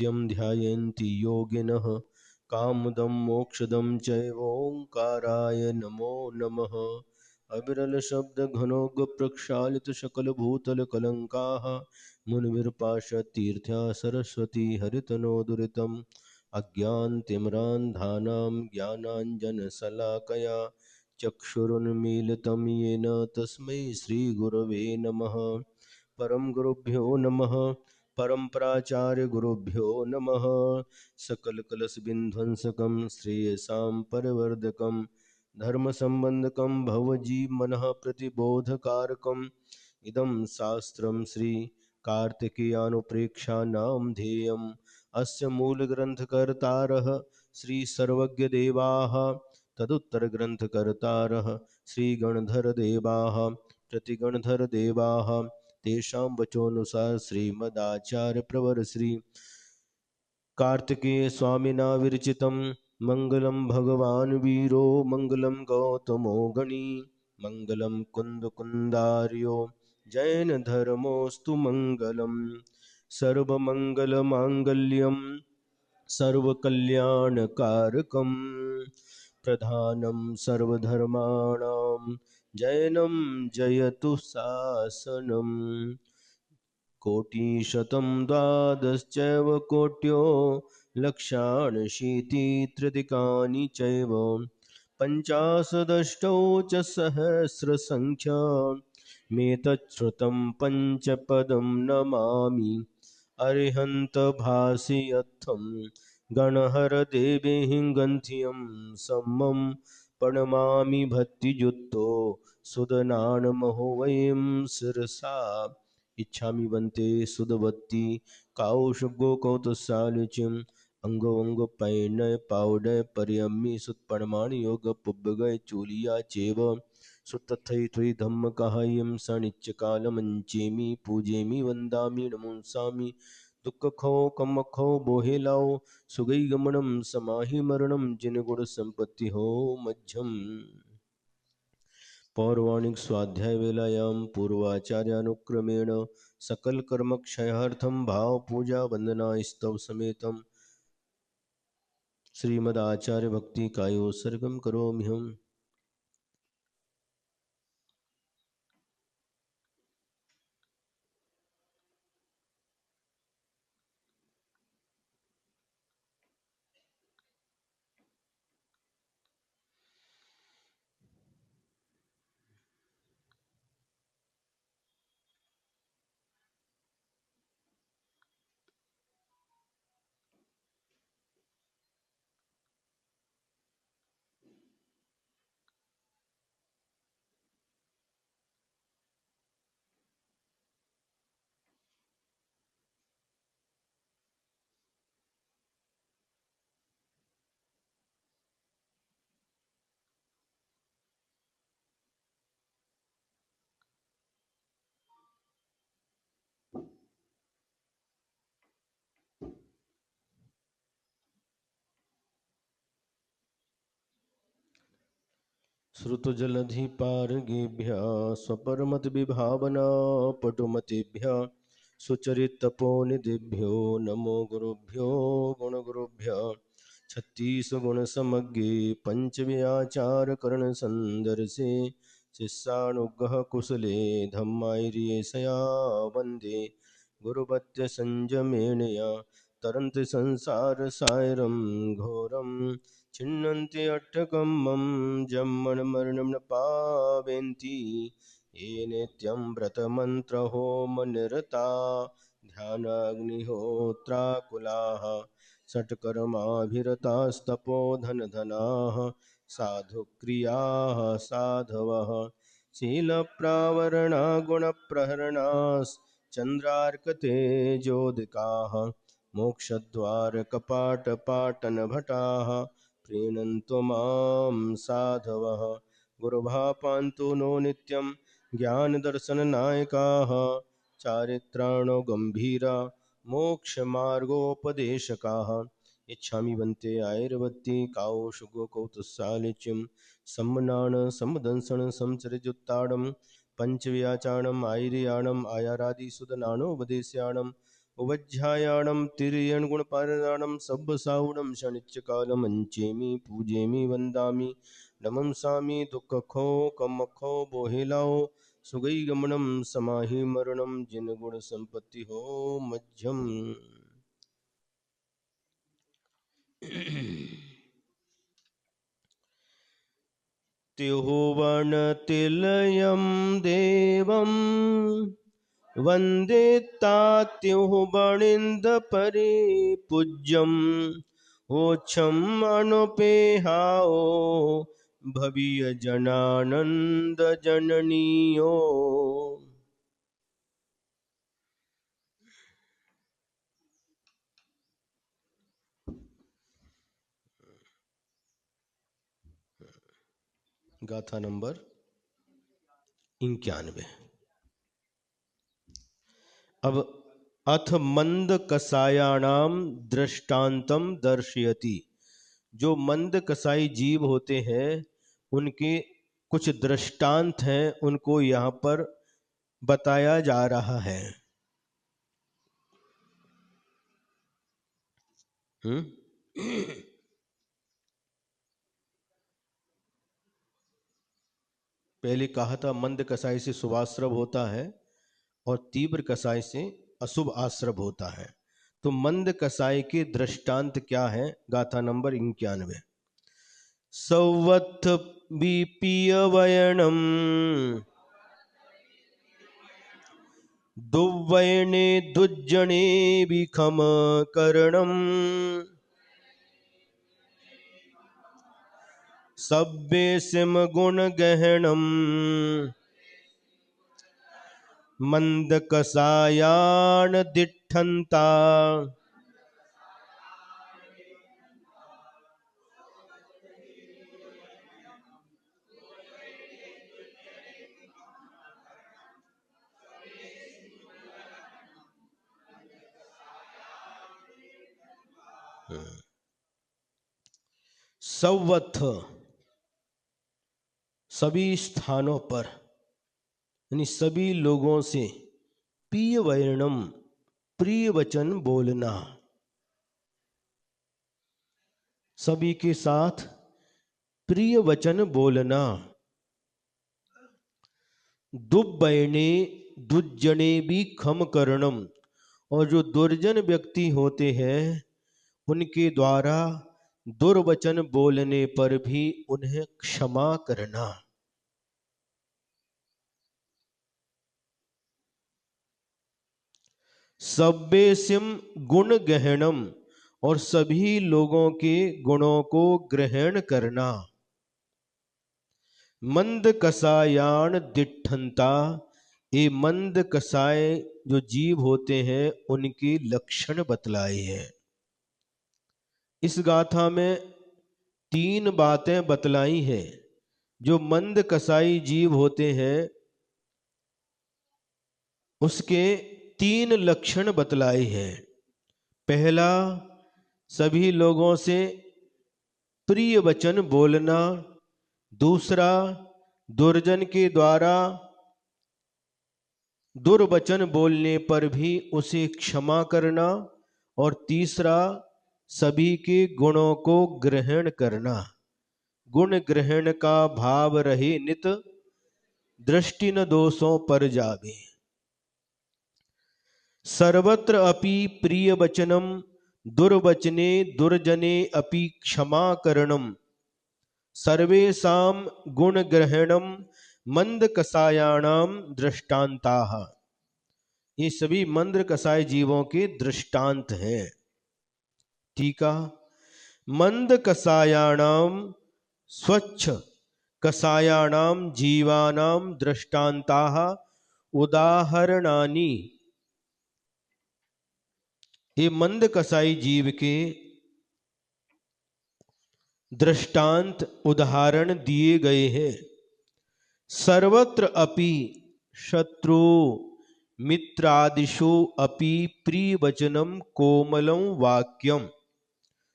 नित्यं ध्यायन्ति योगिनः कामदं मोक्षदं चैवोंकाराय नमो नमः। अविरल शब्द घनोग प्रक्षालित सकल भूतल कलंकाः मुनिर्पाशतीर्थ्या सरस्वती हरितनोदुरितम् अज्ञानतिमिरान्धानां ज्ञानाञ्जनशलाकया चक्षुरुन्मीलितं येन तस्मै श्रीगुरवे नमः। परम गुरुभ्यो नमः। परम्पराचार्य गुरुभ्यो नमः। सकलकलशविध्वंसकं श्रेयसां परिवर्धकं धर्मसम्बन्धकं भवजीवमनः प्रतिबोधकारकम् इदं शास्त्रं श्री कार्तिकेयानुप्रेक्षाणां ध्येयम् अस्य मूलग्रन्थकर्तारः श्रीसर्वज्ञदेवाः तदुत्तरग्रन्थकर्तारः श्रीगणधरदेवाः प्रतिगणधरदेवाः तेषां वचोनुसार श्रीमदाचार्यप्रवर श्री कार्तिकेय स्वामिना विरचितं मङ्गलं भगवान् वीरो मङ्गलं गौतमो गणी मङ्गलं कुन्दकुन्दार्यो जैनधर्मोऽस्तु मङ्गलं सर्वमङ्गलमाङ्गल्यं सर्वकल्याणकारकं प्रधानं सर्वधर्माणां जैनं जयतु शासनम् कोटिशतं द्वादशैव कोट्यो लक्षाण्यशीतित्रधिकानि चैव पञ्चाशदष्टौ च सहस्रसङ्ख्या मेतच्छ्रुतं पञ्चपदं नमामि अरिहन्तभासयत्थं गणहरदेवीं गन्ध्यं सम्मं प्रणमामि भक्तियुक्तो सुदनानमहो वयं शिरसा इच्छामि बन्ते सुदवती काउशुगो कौतुसालुचिम अंगो अंगो पैनय पावडय पर्यम्मि सुत्पणमाणि योग पुब्बगय चूलिया चेव सुतथै त्वयि धम्म काह्यं सनिच्च कालमञ्चेमि पूजेमि वन्दामि नमोंसामि दुःखखौ कमखौ बोहेलाओ सुगै गमनं समाहि मरणं जिनगुण संपत्ति हो मध्यम पौर्वाणिक स्वाध्याय वेलायां पूर्वाचार्यानुक्रमेण सकल कर्म क्षयार्थं भाव पूजा वंदना स्तव समेतं श्रीमदाचार्य भक्ति कायोत्सर्गं करोम्यहम्। श्रुतजलधिपारगेभ्यः स्वपरमतविभावना पटुमतेभ्यः सुचरितपोनिधिभ्यो नमो गुरुभ्यो गुणगुरुभ्यः छत्तीसगुणसमग्रे पञ्चव्याचारकरणसन्दर्शे शिष्यानुग्रह कुशले धम्मायिरेशया वन्दे गुरुभक्त्यसंयमेनया तरन्ति संसारसायरं घोरं छिन्नन्ति अट्टकम्मं जम्मनमरणं न पावन्ति ये नित्यं व्रतमन्त्रहोमनिरता ध्यानाग्निहोत्राकुलाः षट्कर्माभिरतास्तपोधनधनाः साधुक्रियाः साधवः शीलप्रावरणा गुणप्रहरणाश्चन्द्रार्कतेजोदिकाः मोक्षद्वारकपाटपाटनभटाः प्रीणन्तो मां साधवः गुरुभापान्तु नो नित्यं ज्ञानदर्शननायकाः चारित्राणो गम्भीरा मोक्षमार्गोपदेशकाः इच्छामि बन्ते आयुर्वत्ति काउशुगो कौतुसालिच्यं सम्मनान सम्मदंसन संचरिजुत्ताडं पञ्चव्याचारणम् आयर्याणम् आयारादिसुदनानोपदेश्याणम् वज्झायाणं तिर्यण गुणपारायणं सब्बसावणं शनिच्चकालं मंचेमि पूजेमि वंदामि नमंसामि दुःखखो कमखो बोहिलाओ सुगई गमनम समाहि मरणम जिन गुण संपत्ति हो मध्यम। त्योः वर्णतिलयं देवं वन्दे तात्योः वणिन्दपरे पूज्यं ओच्छम् अनुपेहाओ भवीय जनानंद जननीयो। गाथा नंबर 91। अब अथ मंद कसायाणाम दृष्टांतम दर्शयति। जो मंद कसाई जीव होते हैं उनके कुछ दृष्टांत हैं, उनको यहाँ पर बताया जा रहा है। पहले कहा था मंद कसाई से शुभाश्रव होता है और तीव्र कसाई से अशुभ आश्रव होता है। तो मंद कसाई के दृष्टांत क्या है? गाथा नंबर 91। सौवत्थ विपीयवयणम दुर्वयने दुज्जने विखम करणम सब्बे सिम गुण गहनम मंद कसायान दिठंता सवथ सभी स्थानों पर यानी सभी लोगों से प्रिय वर्णम प्रिय वचन बोलना, सभी के साथ प्रिय वचन बोलना। दुर्बयने दुर्जने भी खम करणम, और जो दुर्जन व्यक्ति होते हैं उनके द्वारा दुर्वचन बोलने पर भी उन्हें क्षमा करना। सब्बेसिम गुण गहनम, और सभी लोगों के गुणों को ग्रहण करना। मंद कसायान दिठंता, ये मंद कसाय जो जीव होते हैं उनके लक्षण बतलाए हैं। इस गाथा में 3 बातें बतलाई हैं। जो मंद कसाई जीव होते हैं उसके 3 लक्षण बतलाए हैं। पहला, सभी लोगों से प्रिय वचन बोलना। दूसरा, दुर्जन के द्वारा दुर्वचन बोलने पर भी उसे क्षमा करना। और तीसरा, सभी के गुणों को ग्रहण करना। गुण ग्रहण का भाव रहे नित, दृष्टि न दोषों पर जावे। सर्वत्र अपि प्रिय वचनम दुर्वचने दुर्जने अपि क्षमा करणम सर्वेषां गुण ग्रहणम मंद कसायाणाम दृष्टांताः। ये सभी मंद कसाय जीवों के दृष्टांत हैं। टीका, मंद कसायाणाम स्वच्छ कसायाणाम जीवानाम दृष्टांताः उदाहरणानि। ये मंद कसाई जीव के दृष्टांत उदाहरण दिए गए हैं। सर्वत्र अपि शत्रु मित्रादिषु अपि प्रिय वचनम कोमलम वाक्यम।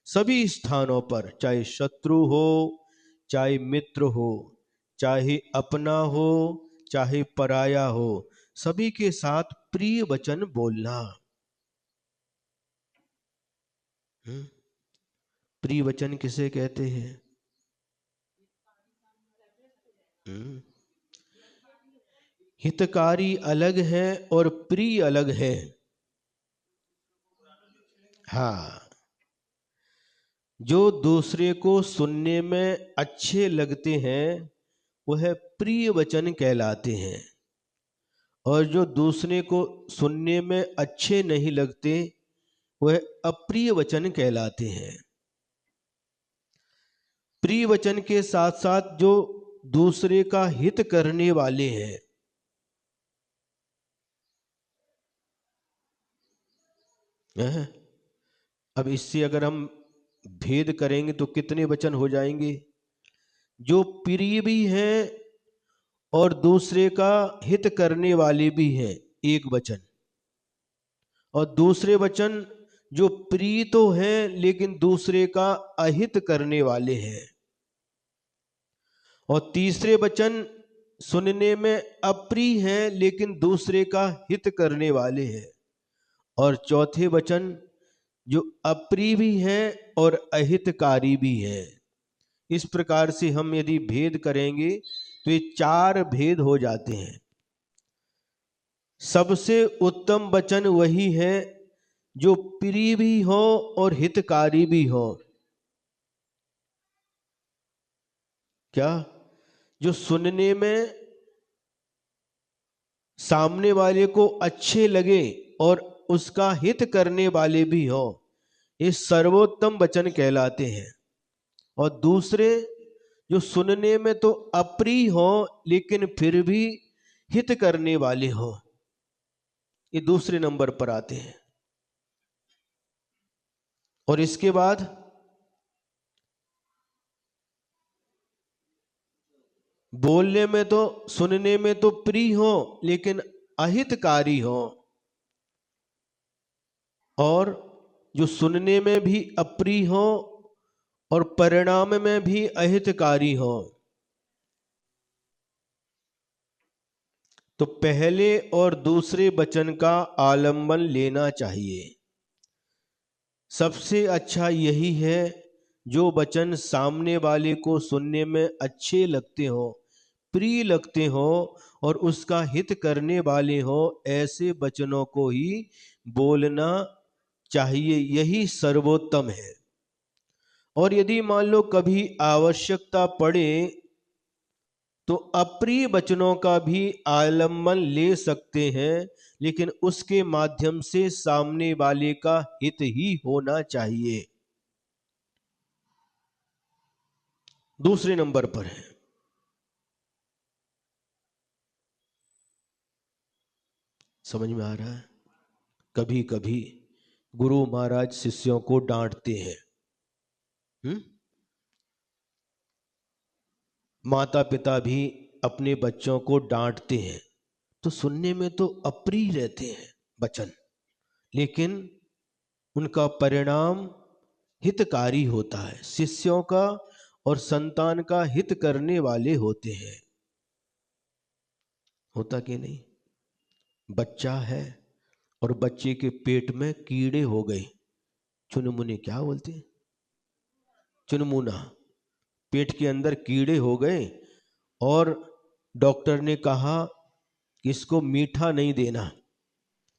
सभी स्थानों पर, चाहे शत्रु हो, चाहे मित्र हो, चाहे अपना हो, चाहे पराया हो, सभी के साथ प्रिय वचन बोलना। प्रिय वचन किसे कहते हैं? हितकारी अलग है और प्रिय अलग है। हाँ, जो दूसरे को सुनने में अच्छे लगते हैं वह प्रिय वचन कहलाते हैं, और जो दूसरे को सुनने में अच्छे नहीं लगते वह अप्रिय वचन कहलाते हैं। प्रिय वचन के साथ साथ जो दूसरे का हित करने वाले हैं, अब इससे अगर हम भेद करेंगे तो कितने वचन हो जाएंगे? जो प्रिय भी हैं और दूसरे का हित करने वाले भी हैं, एक वचन। और दूसरे वचन जो प्रिय तो हैं लेकिन दूसरे का अहित करने वाले हैं। और तीसरे वचन सुनने में अप्रिय हैं लेकिन दूसरे का हित करने वाले हैं। और चौथे वचन जो अप्रिय भी है और अहितकारी भी है। इस प्रकार से हम यदि भेद करेंगे तो ये 4 भेद हो जाते हैं। सबसे उत्तम वचन वही है जो प्रिय भी हो और हितकारी भी हो। क्या? जो सुनने में सामने वाले को अच्छे लगे और उसका हित करने वाले भी हो, ये सर्वोत्तम वचन कहलाते हैं। और दूसरे जो सुनने में तो अप्रिय हो लेकिन फिर भी हित करने वाले हो, ये दूसरे नंबर पर आते हैं। और इसके बाद बोलने में तो सुनने में तो प्रिय हो लेकिन अहितकारी हो, और जो सुनने में भी अप्रिय हो और परिणाम में भी अहितकारी हो। तो पहले और दूसरे वचन का आलंबन लेना चाहिए। सबसे अच्छा यही है जो वचन सामने वाले को सुनने में अच्छे लगते हो, प्रिय लगते हो और उसका हित करने वाले हो, ऐसे वचनों को ही बोलना चाहिए। यही सर्वोत्तम है। और यदि मान लो कभी आवश्यकता पड़े तो अप्रिय वचनों का भी आलंबन ले सकते हैं, लेकिन उसके माध्यम से सामने वाले का हित ही होना चाहिए। दूसरे नंबर पर है। समझ में आ रहा है? कभी कभी गुरु महाराज शिष्यों को डांटते हैं। माता पिता भी अपने बच्चों को डांटते हैं, तो सुनने में तो अप्रिय रहते हैं वचन, लेकिन उनका परिणाम हितकारी होता है। शिष्यों का और संतान का हित करने वाले होते हैं। होता कि नहीं? बच्चा है और बच्चे के पेट में कीड़े हो गए, चुनमुने क्या बोलते हैं, चुनमुना, पेट के अंदर कीड़े हो गए और डॉक्टर ने कहा कि इसको मीठा नहीं देना,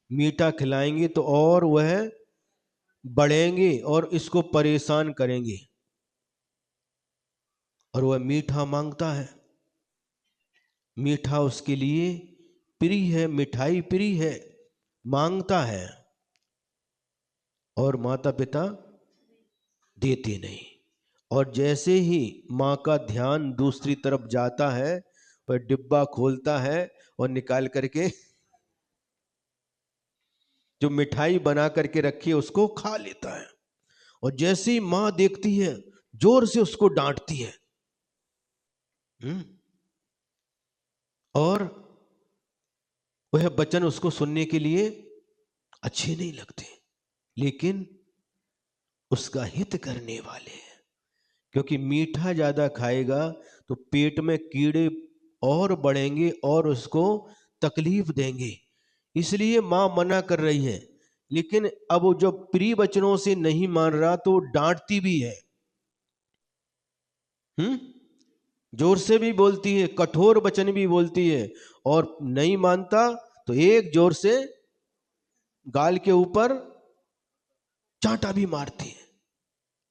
मीठा खिलाएंगे तो और वह बढ़ेंगे और इसको परेशान करेंगे। और वह मीठा मांगता है, मीठा उसके लिए प्रिय है, मिठाई प्रिय है, मांगता है, और माता पिता देते नहीं। और जैसे ही माँ का ध्यान दूसरी तरफ जाता है वह डिब्बा खोलता है और निकाल करके जो मिठाई बना करके रखी है उसको खा लेता है। और जैसे ही माँ देखती है जोर से उसको डांटती है। और वह वचन उसको सुनने के लिए अच्छे नहीं लगते, लेकिन उसका हित करने वाले हैं। क्योंकि मीठा ज्यादा खाएगा तो पेट में कीड़े और बढ़ेंगे और उसको तकलीफ देंगे। इसलिए मां मना कर रही है लेकिन अब वो जो प्रिय वचनों से नहीं मान रहा तो डांटती भी है। जोर से भी बोलती है, कठोर वचन भी बोलती है, और नहीं मानता तो एक जोर से गाल के ऊपर चांटा भी मारती है।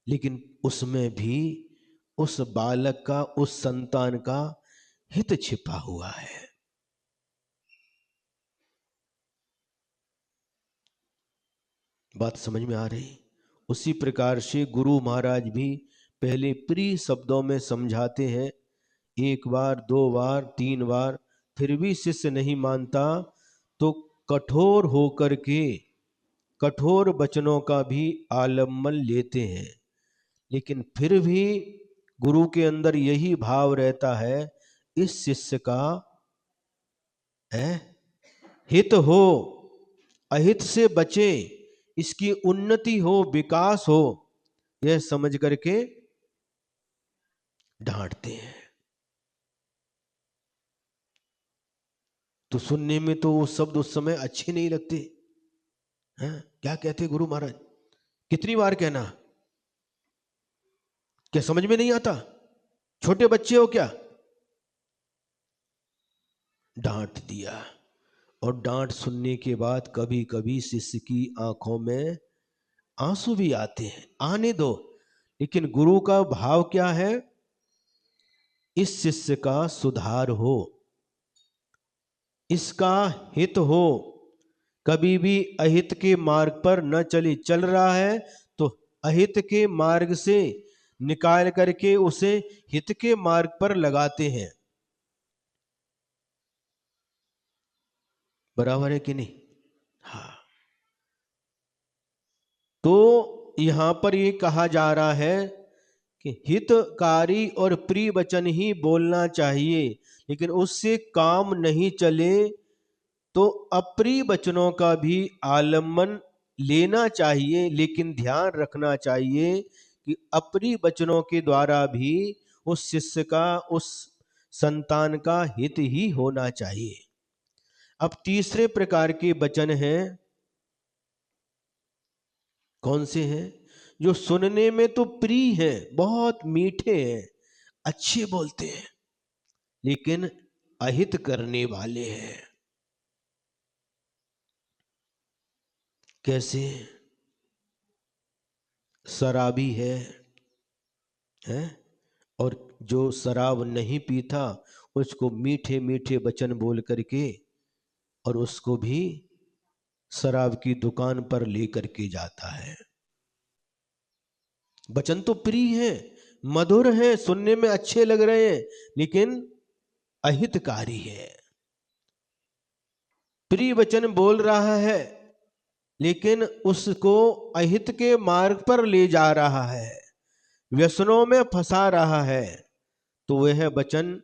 लेकिन उसमें भी उस बालक का, उस संतान का हित छिपा हुआ है। बात समझ में आ रही? उसी प्रकार से गुरु महाराज भी पहले प्रिय शब्दों में समझाते हैं, एक बार, दो बार, तीन बार, फिर भी शिष्य नहीं मानता तो कठोर होकर के कठोर वचनों का भी आलम्बन लेते हैं। लेकिन फिर भी गुरु के अंदर यही भाव रहता है, इस शिष्य का है हित हो, अहित से बचे, इसकी उन्नति हो, विकास हो, यह समझ करके डांटते हैं। तो सुनने में तो वो शब्द उस समय अच्छे नहीं लगते हैं। क्या कहते गुरु महाराज? कितनी बार कहना? क्या समझ में नहीं आता? छोटे बच्चे हो क्या? डांट दिया। और डांट सुनने के बाद कभी कभी शिष्य की आंखों में आंसू भी आते हैं, आने दो। लेकिन गुरु का भाव क्या है? इस शिष्य का सुधार हो, इसका हित हो, कभी भी अहित के मार्ग पर न चले। चल रहा है तो अहित के मार्ग से निकाल करके उसे हित के मार्ग पर लगाते हैं। बराबर है कि नहीं? हाँ। तो यहां पर ये कहा जा रहा है कि हितकारी और प्रिय वचन ही बोलना चाहिए, लेकिन उससे काम नहीं चले तो अप्रिय वचनों का भी आलम्बन लेना चाहिए। लेकिन ध्यान रखना चाहिए कि अप्रिय वचनों के द्वारा भी उस शिष्य का, उस संतान का हित ही होना चाहिए। अब तीसरे प्रकार के वचन हैं, कौन से हैं? जो सुनने में तो प्रिय है, बहुत मीठे हैं, अच्छे बोलते हैं, लेकिन अहित करने वाले हैं। कैसे? शराबी है, और जो शराब नहीं पीता उसको मीठे मीठे वचन बोल करके और उसको भी शराब की दुकान पर लेकर के जाता है। वचन तो प्रिय है, मधुर है, सुनने में अच्छे लग रहे हैं, लेकिन अहितकारी है। प्रिय वचन बोल रहा है लेकिन उसको अहित के मार्ग पर ले जा रहा है, व्यसनों में फंसा रहा है। तो वह वचन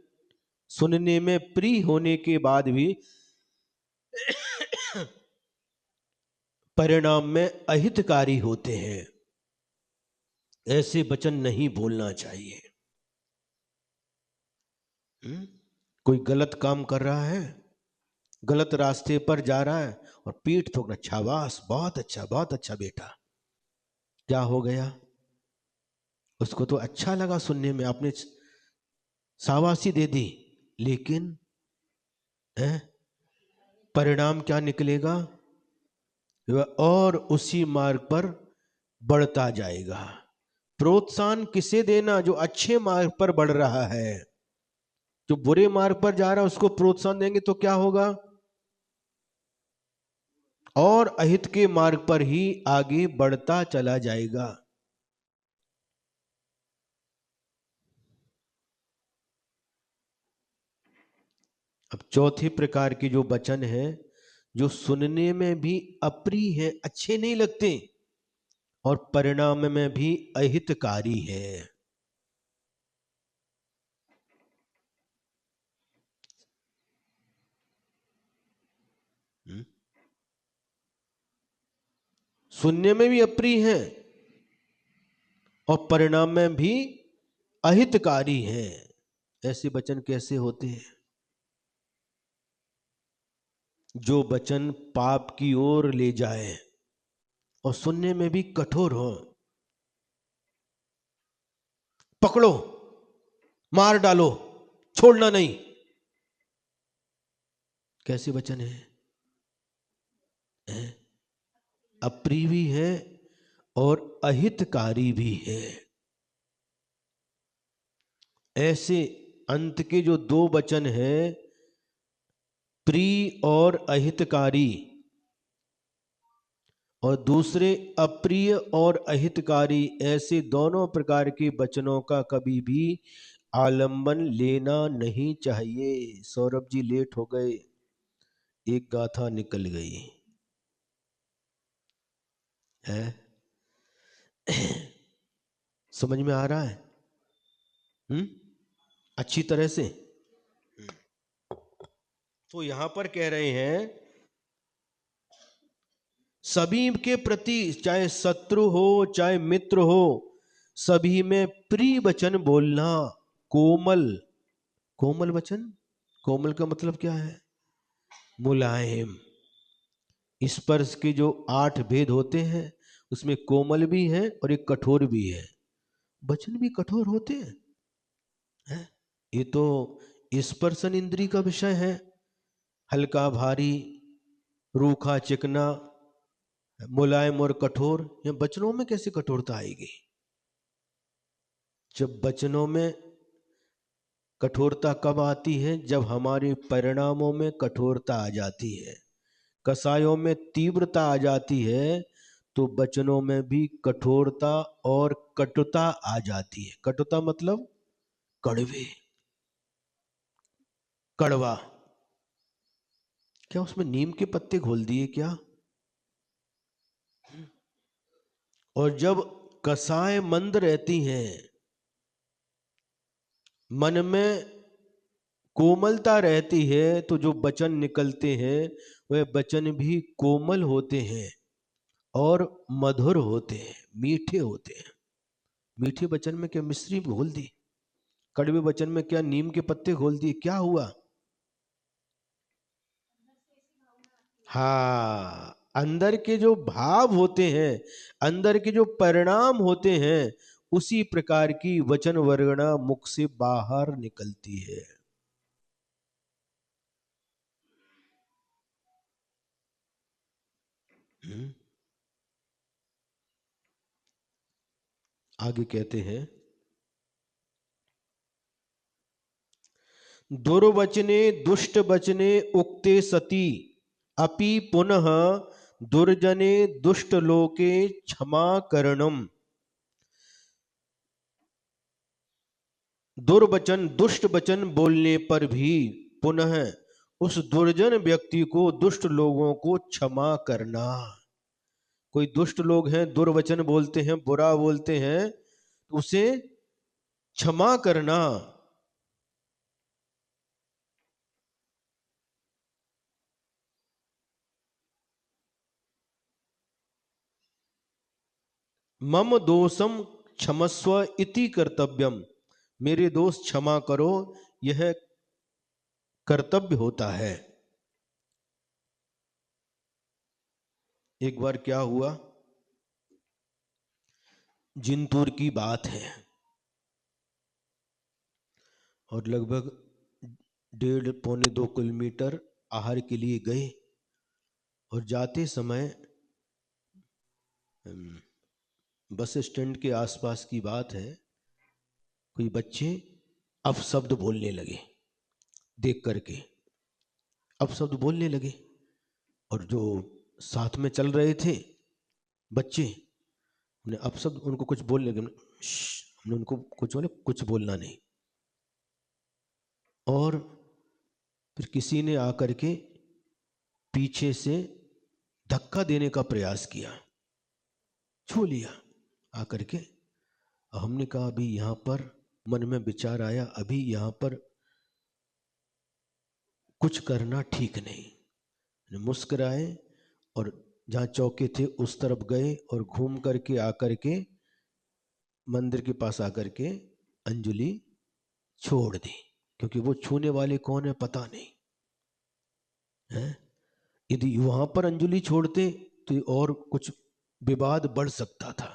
सुनने में प्रिय होने के बाद भी परिणाम में अहितकारी होते हैं। ऐसे वचन नहीं बोलना चाहिए। कोई गलत काम कर रहा है, गलत रास्ते पर जा रहा है और पीठ ठोकना, शाबाश, बहुत अच्छा बेटा। क्या हो गया? उसको तो अच्छा लगा सुनने में, आपने शाबाशी दे दी, लेकिन परिणाम क्या निकलेगा? वह और उसी मार्ग पर बढ़ता जाएगा। प्रोत्साहन किसे देना? जो अच्छे मार्ग पर बढ़ रहा है। जो बुरे मार्ग पर जा रहा है उसको प्रोत्साहन देंगे तो क्या होगा? और अहित के मार्ग पर ही आगे बढ़ता चला जाएगा। अब चौथे प्रकार के जो वचन है, जो सुनने में भी अप्रिय है, अच्छे नहीं लगते, और परिणाम में भी अहितकारी है। सुनने में भी अप्रिय है और परिणाम में भी अहितकारी है। ऐसे वचन कैसे होते हैं? जो वचन पाप की ओर ले जाए, और सुनने में भी कठोर हो। पकड़ो, मार डालो, छोड़ना नहीं। कैसे वचन है? अप्रिय भी है और अहितकारी भी है। ऐसे अंत के जो दो वचन हैं, प्रिय और अहितकारी, और दूसरे अप्रिय और अहितकारी, ऐसे दोनों प्रकार के वचनों का कभी भी आलंबन लेना नहीं चाहिए। सौरभ जी लेट हो गए, एक गाथा निकल गई है। समझ में आ रहा है? अच्छी तरह से। तो यहां पर कह रहे हैं, सभी के प्रति, चाहे शत्रु हो चाहे मित्र हो, सभी में प्रिय वचन बोलना। कोमल, कोमल वचन। कोमल का मतलब क्या है? मुलायम। स्पर्श के जो 8 भेद होते हैं, उसमें कोमल भी है और एक कठोर भी है। वचन भी कठोर होते हैं। ये तो स्पर्शन इंद्री का विषय है। हल्का भारी, रूखा चिकना, मुलायम और कठोर। ये वचनों में कैसे कठोरता आएगी? जब वचनों में कठोरता कब आती है? जब हमारे परिणामों में कठोरता आ जाती है, कसायों में तीव्रता आ जाती है, तो वचनों में भी कठोरता और कटुता आ जाती है। कटुता मतलब कड़वे, कड़वा। क्या उसमें नीम के पत्ते घोल दिए क्या? और जब कसाय मंद रहती हैं, मन में कोमलता रहती है, तो जो वचन निकलते हैं वह वचन भी कोमल होते हैं और मधुर होते हैं, मीठे होते हैं। मीठे वचन में क्या मिश्री घोल दी? कड़वे वचन में क्या नीम के पत्ते घोल दिए? क्या हुआ? हाँ, अंदर के जो भाव होते हैं, अंदर के जो परिणाम होते हैं, उसी प्रकार की वचन वर्गणा मुख से बाहर निकलती है। आगे कहते हैं, दुर्वचने दुष्ट वचने उक्ते सती अपि पुनः दुर्जने दुष्ट लोके क्षमा करणम। दुर्वचन, दुष्ट वचन बोलने पर भी पुनः उस दुर्जन व्यक्ति को, दुष्ट लोगों को क्षमा करना। कोई दुष्ट लोग हैं, दुर्वचन बोलते हैं, बुरा बोलते हैं, तो उसे क्षमा करना। मम दोषम क्षमस्व इति कर्तव्यम। मेरे दोष क्षमा करो, यह कर्तव्य होता है। एक बार क्या हुआ, जिंतूर की बात है, और लगभग 1.5-2 किलोमीटर आहार के लिए गए, और जाते समय बस स्टैंड के आसपास की बात है, कोई बच्चे अपशब्द बोलने लगे। देख करके अपशब्द बोलने लगे, और जो साथ में चल रहे थे बच्चे, उन्हें अपशब्द, उनको कुछ बोलने लगे। हमने उनको कुछ बोले, कुछ बोलना नहीं। और फिर किसी ने आकर के पीछे से धक्का देने का प्रयास किया, छू लिया आकर के। हमने कहा अभी यहाँ पर मन में विचार आया, अभी यहाँ पर कुछ करना ठीक नहीं। मुस्कुराए और जहाँ चौके थे उस तरफ गए, और घूम करके आकर के मंदिर के पास आकर के अंजलि छोड़ दी, क्योंकि वो छूने वाले कौन है पता नहीं है। यदि वहां पर अंजलि छोड़ते तो और कुछ विवाद बढ़ सकता था।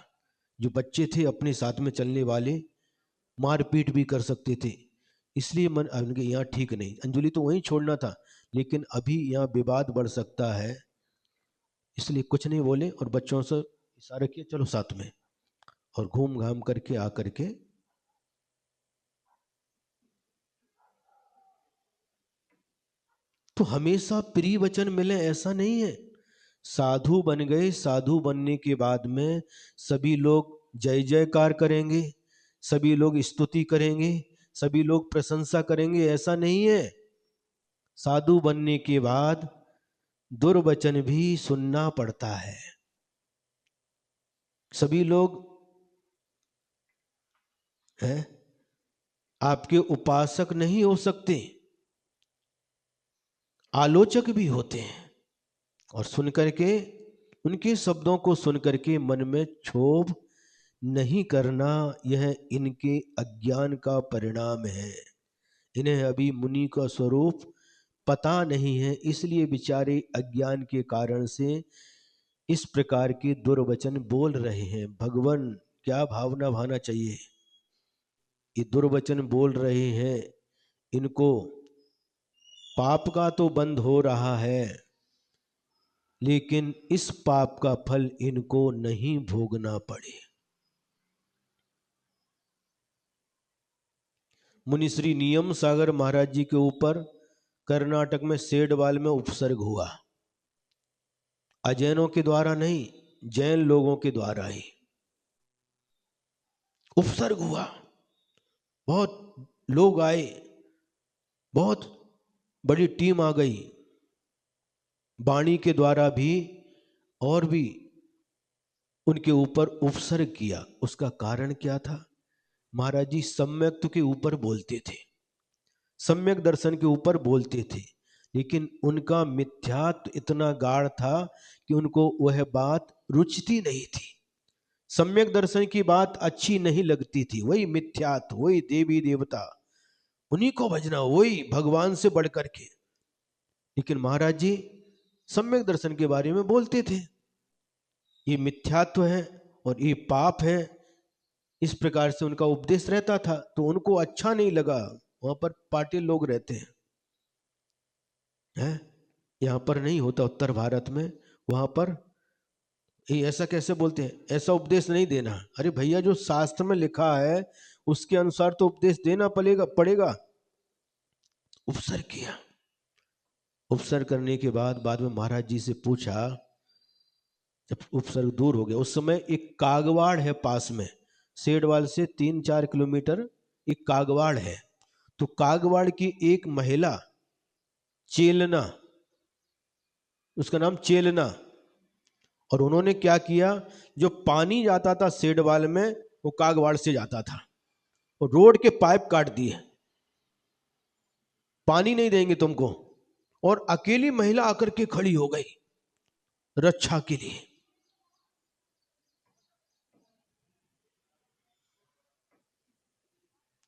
जो बच्चे थे अपने साथ में चलने वाले मारपीट भी कर सकते थे, इसलिए मन उनके यहाँ ठीक नहीं, अंजलि तो वहीं छोड़ना था, लेकिन अभी यहाँ विवाद बढ़ सकता है, इसलिए कुछ नहीं बोले और बच्चों से इशारा किया चलो साथ में, और घूम घाम करके आकर के तो हमेशा प्रिय वचन मिले ऐसा नहीं है। साधु बन गए, साधु बनने के बाद में सभी लोग जय जयकार करेंगे, सभी लोग स्तुति करेंगे, सभी लोग प्रशंसा करेंगे, ऐसा नहीं है। साधु बनने के बाद दुर्वचन भी सुनना पड़ता है। सभी लोग हैं आपके उपासक नहीं हो सकते, आलोचक भी होते हैं, और सुनकर के उनके शब्दों को सुनकर के मन में क्षोभ नहीं करना, यह इनके अज्ञान का परिणाम है। इन्हें अभी मुनि का स्वरूप पता नहीं है, इसलिए बेचारे अज्ञान के कारण से इस प्रकार के दुर्वचन बोल रहे हैं। भगवान क्या भावना भाना चाहिए, ये दुर्वचन बोल रहे हैं, इनको पाप का तो बंद हो रहा है, लेकिन इस पाप का फल इनको नहीं भोगना पड़े। मुनिश्री नियम सागर महाराज जी के ऊपर कर्नाटक में सेडवाल में उपसर्ग हुआ, अजैनों के द्वारा नहीं, जैन लोगों के द्वारा ही उपसर्ग हुआ। बहुत लोग आए, बहुत बड़ी टीम आ गई, वाणी के द्वारा भी और भी उनके ऊपर उपसर्ग किया। उसका कारण क्या था? महाराज जी सम्यक के ऊपर बोलते थे, सम्यक दर्शन के ऊपर बोलते थे, लेकिन उनका मिथ्यात्व इतना गाढ़ था कि उनको वह बात रुचती नहीं थी। सम्यक दर्शन की बात अच्छी नहीं लगती थी, वही मिथ्यात्व, वही देवी देवता, उन्हीं को भजना, वही भगवान से बढ़ करके। लेकिन महाराज जी सम्यक दर्शन के बारे में बोलते थे, ये मिथ्यात्व है और ये पाप है, इस प्रकार से उनका उपदेश रहता था। तो उनको अच्छा नहीं लगा, वहां पर पाटिल लोग रहते हैं, यहाँ पर नहीं होता उत्तर भारत में, वहां पर ये ऐसा कैसे बोलते हैं, ऐसा उपदेश नहीं देना। अरे भैया जो शास्त्र में लिखा है उसके अनुसार तो उपदेश देना पड़ेगा। उपसर्ग किया, उपसर्ग करने के बाद में महाराज जी से पूछा, जब उपसर्ग दूर हो गया, उस समय एक कागवाड़ है पास में, सेडवाल से 3-4 किलोमीटर एक कागवाड़ है। तो कागवाड़ की एक महिला चेलना, उसका नाम चेलना, और उन्होंने क्या किया, जो पानी जाता था सेडवाल में वो कागवाड़ से जाता था, और रोड के पाइप काट दिए, पानी नहीं देंगे तुमको, और अकेली महिला आकर के खड़ी हो गई रक्षा के लिए।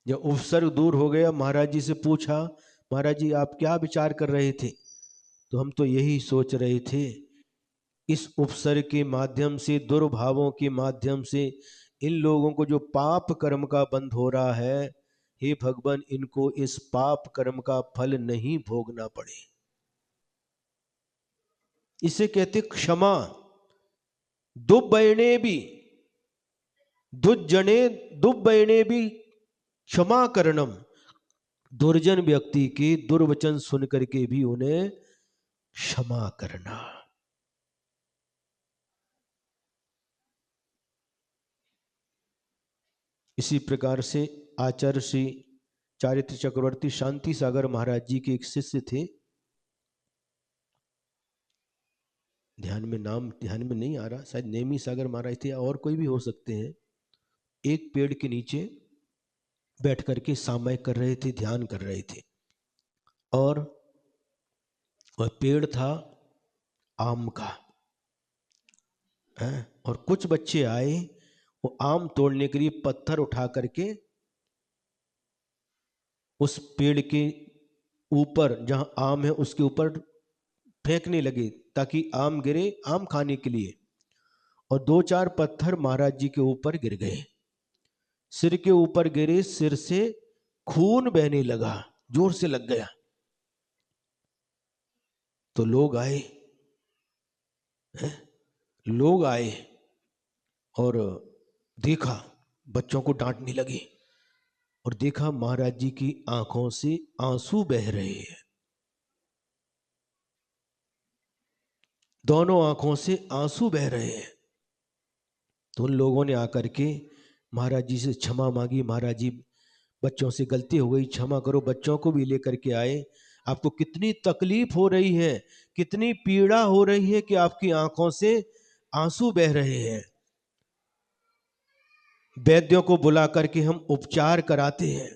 जब उपसर्ग दूर हो गया, महाराज जी से पूछा, महाराज जी आप क्या विचार कर रहे थे? तो हम तो यही सोच रहे थे, इस उपसर्ग के माध्यम से, दुर्भावों के माध्यम से इन लोगों को जो पाप कर्म का बंध हो रहा है, हे भगवान इनको इस पाप कर्म का फल नहीं भोगना पड़े। इसे कहते क्षमा। दुबैने भी दुजने दुबैने भी क्षमा करणम, दुर्जन व्यक्ति के दुर्वचन सुन करके भी उन्हें क्षमा करना। इसी प्रकार से आचार्य श्री चारित्र चक्रवर्ती शांति सागर महाराज जी के एक शिष्य थे, नाम ध्यान में नहीं आ रहा, शायद नेमी सागर महाराज थे और कोई भी हो सकते हैं। एक पेड़ के नीचे बैठ करके सामयिक कर रहे थे, ध्यान कर रहे थे, और वह पेड़ था आम का है? और कुछ बच्चे आए, वो आम तोड़ने के लिए पत्थर उठा करके उस पेड़ के ऊपर जहां आम है उसके ऊपर फेंकने लगे ताकि आम गिरे, आम खाने के लिए। और 2-4 पत्थर महाराज जी के ऊपर गिर गए, सिर के ऊपर गिरे, सिर से खून बहने लगा, जोर से लग गया। तो लोग आए और देखा, बच्चों को डांटने लगे और देखा महाराज जी की आंखों से आंसू बह रहे हैं, दोनों आंखों से आंसू बह रहे हैं। तो उन लोगों ने आकर के महाराज जी से क्षमा मांगी, महाराज जी बच्चों से गलती हो गई, क्षमा करो। बच्चों को भी लेकर के आए। आपको कितनी तकलीफ हो रही है, कितनी पीड़ा हो रही है कि आपकी आंखों से आंसू बह रहे हैं। वैद्यों को बुला करके हम उपचार कराते हैं।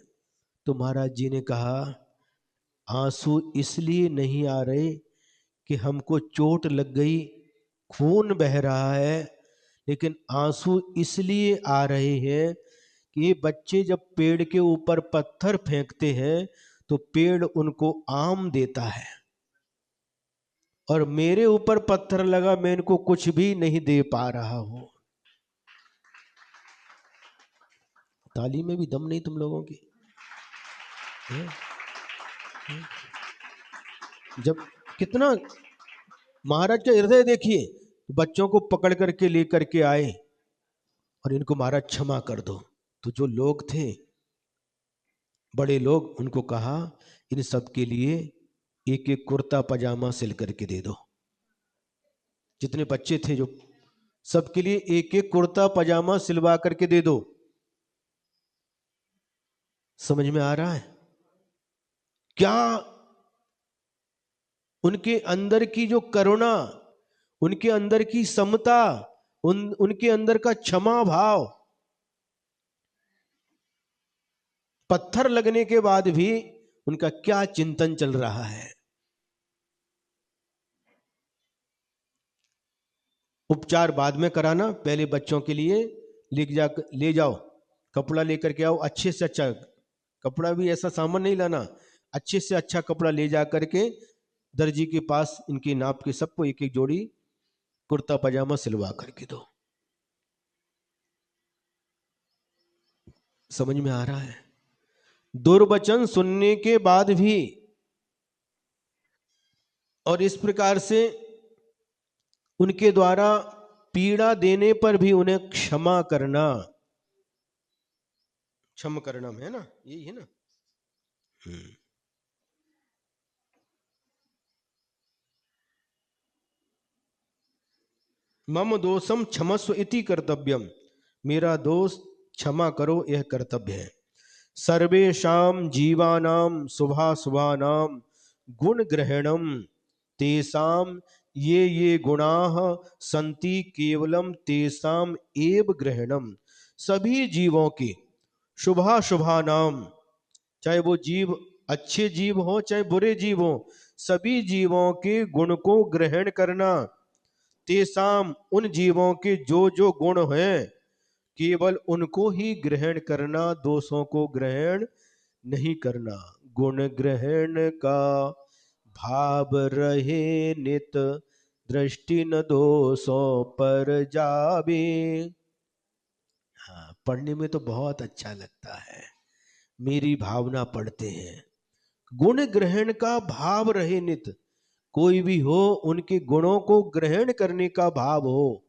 तो महाराज जी ने कहा, आंसू इसलिए नहीं आ रहे कि हमको चोट लग गई, खून बह रहा है, लेकिन आंसू इसलिए आ रहे हैं कि ये बच्चे जब पेड़ के ऊपर पत्थर फेंकते हैं तो पेड़ उनको आम देता है, और मेरे ऊपर पत्थर लगा, मैं इनको कुछ भी नहीं दे पा रहा हूं। ताली में भी दम नहीं तुम लोगों की है? जब कितना महाराज का हृदय देखिए, बच्चों को पकड़ करके लेकर के आए और इनको महाराज क्षमा कर दो। तो जो लोग थे बड़े लोग, उनको कहा इन सब के लिए एक एक कुर्ता पजामा सिल करके दे दो। जितने बच्चे थे जो, सबके लिए एक एक कुर्ता पजामा सिलवा करके दे दो। समझ में आ रहा है क्या? उनके अंदर की जो करुणा, उनके अंदर की समता, उनके अंदर का क्षमा भाव, पत्थर लगने के बाद भी उनका क्या चिंतन चल रहा है। उपचार बाद में कराना, पहले बच्चों के लिए ले जाओ, कपड़ा लेकर के आओ, अच्छे से अच्छा कपड़ा, भी ऐसा सामान नहीं लाना, अच्छे से अच्छा कपड़ा ले जा करके दर्जी के पास इनकी नाप के सबको एक एक जोड़ी कुर्ता पजामा सिलवा करके दो। समझ में आ रहा है? दुर्वचन सुनने के बाद भी और इस प्रकार से उनके द्वारा पीड़ा देने पर भी उन्हें क्षमा करना, क्षम करणम है ना, यही है ना। मम दोषम क्षमस्व इति कर्तव्यम, मेरा दोष क्षमा करो, यह कर्तव्य है। सर्वेषां जीवानां शुभाशुभानां गुण ग्रहणम तेषां ये गुणाः संति केवलम तेषां एव ग्रहणम। सभी जीवों के शुभाशुभानाम, चाहे वो जीव अच्छे जीव हो चाहे बुरे जीव हो, सभी जीवों के गुण को ग्रहण करना। तेसाम, उन जीवों के जो जो गुण हैं केवल उनको ही ग्रहण करना, दोषों को ग्रहण नहीं करना। गुण ग्रहण का भाव रहे नित, दृष्टि न दोषों पर जावे। हाँ, पढ़ने में तो बहुत अच्छा लगता है, मेरी भावना पढ़ते हैं। गुण ग्रहण का भाव रहे नित, कोई भी हो उनके गुणों को ग्रहण करने का भाव हो।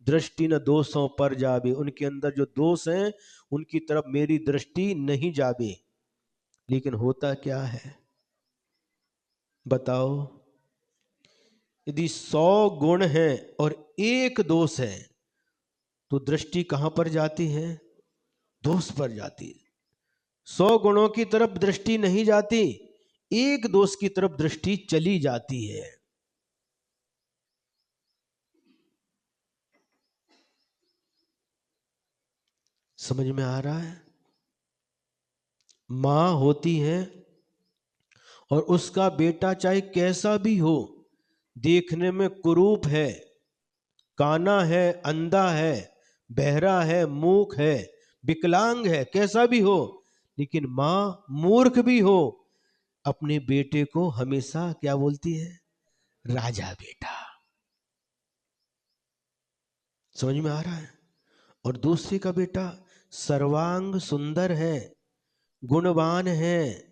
दृष्टि न दोषों पर जावे, उनके अंदर जो दोष हैं उनकी तरफ मेरी दृष्टि नहीं जावे। लेकिन होता क्या है बताओ? यदि 100 गुण हैं और एक दोष है तो दृष्टि कहां पर जाती है? दोष पर जाती है। 100 गुणों की तरफ दृष्टि नहीं जाती, एक दोष की तरफ दृष्टि चली जाती है। समझ में आ रहा है? मां होती है और उसका बेटा चाहे कैसा भी हो, देखने में कुरूप है, काना है, अंधा है, बहरा है, मूक है, विकलांग है, कैसा भी हो, लेकिन मां मूर्ख भी हो, अपने बेटे को हमेशा क्या बोलती है? राजा बेटा। समझ में आ रहा है? और दूसरे का बेटा सर्वांग सुंदर है, गुणवान है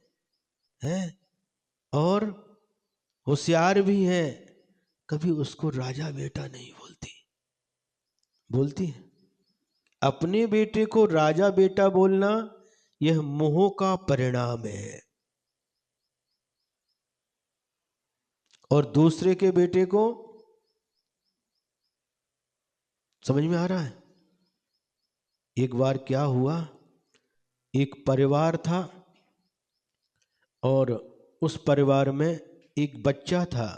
और होशियार भी है, कभी उसको राजा बेटा नहीं बोलती। बोलती है? अपने बेटे को राजा बेटा बोलना यह मोह का परिणाम है, और दूसरे के बेटे को, समझ में आ रहा है? एक बार क्या हुआ, एक परिवार था और उस परिवार में एक बच्चा था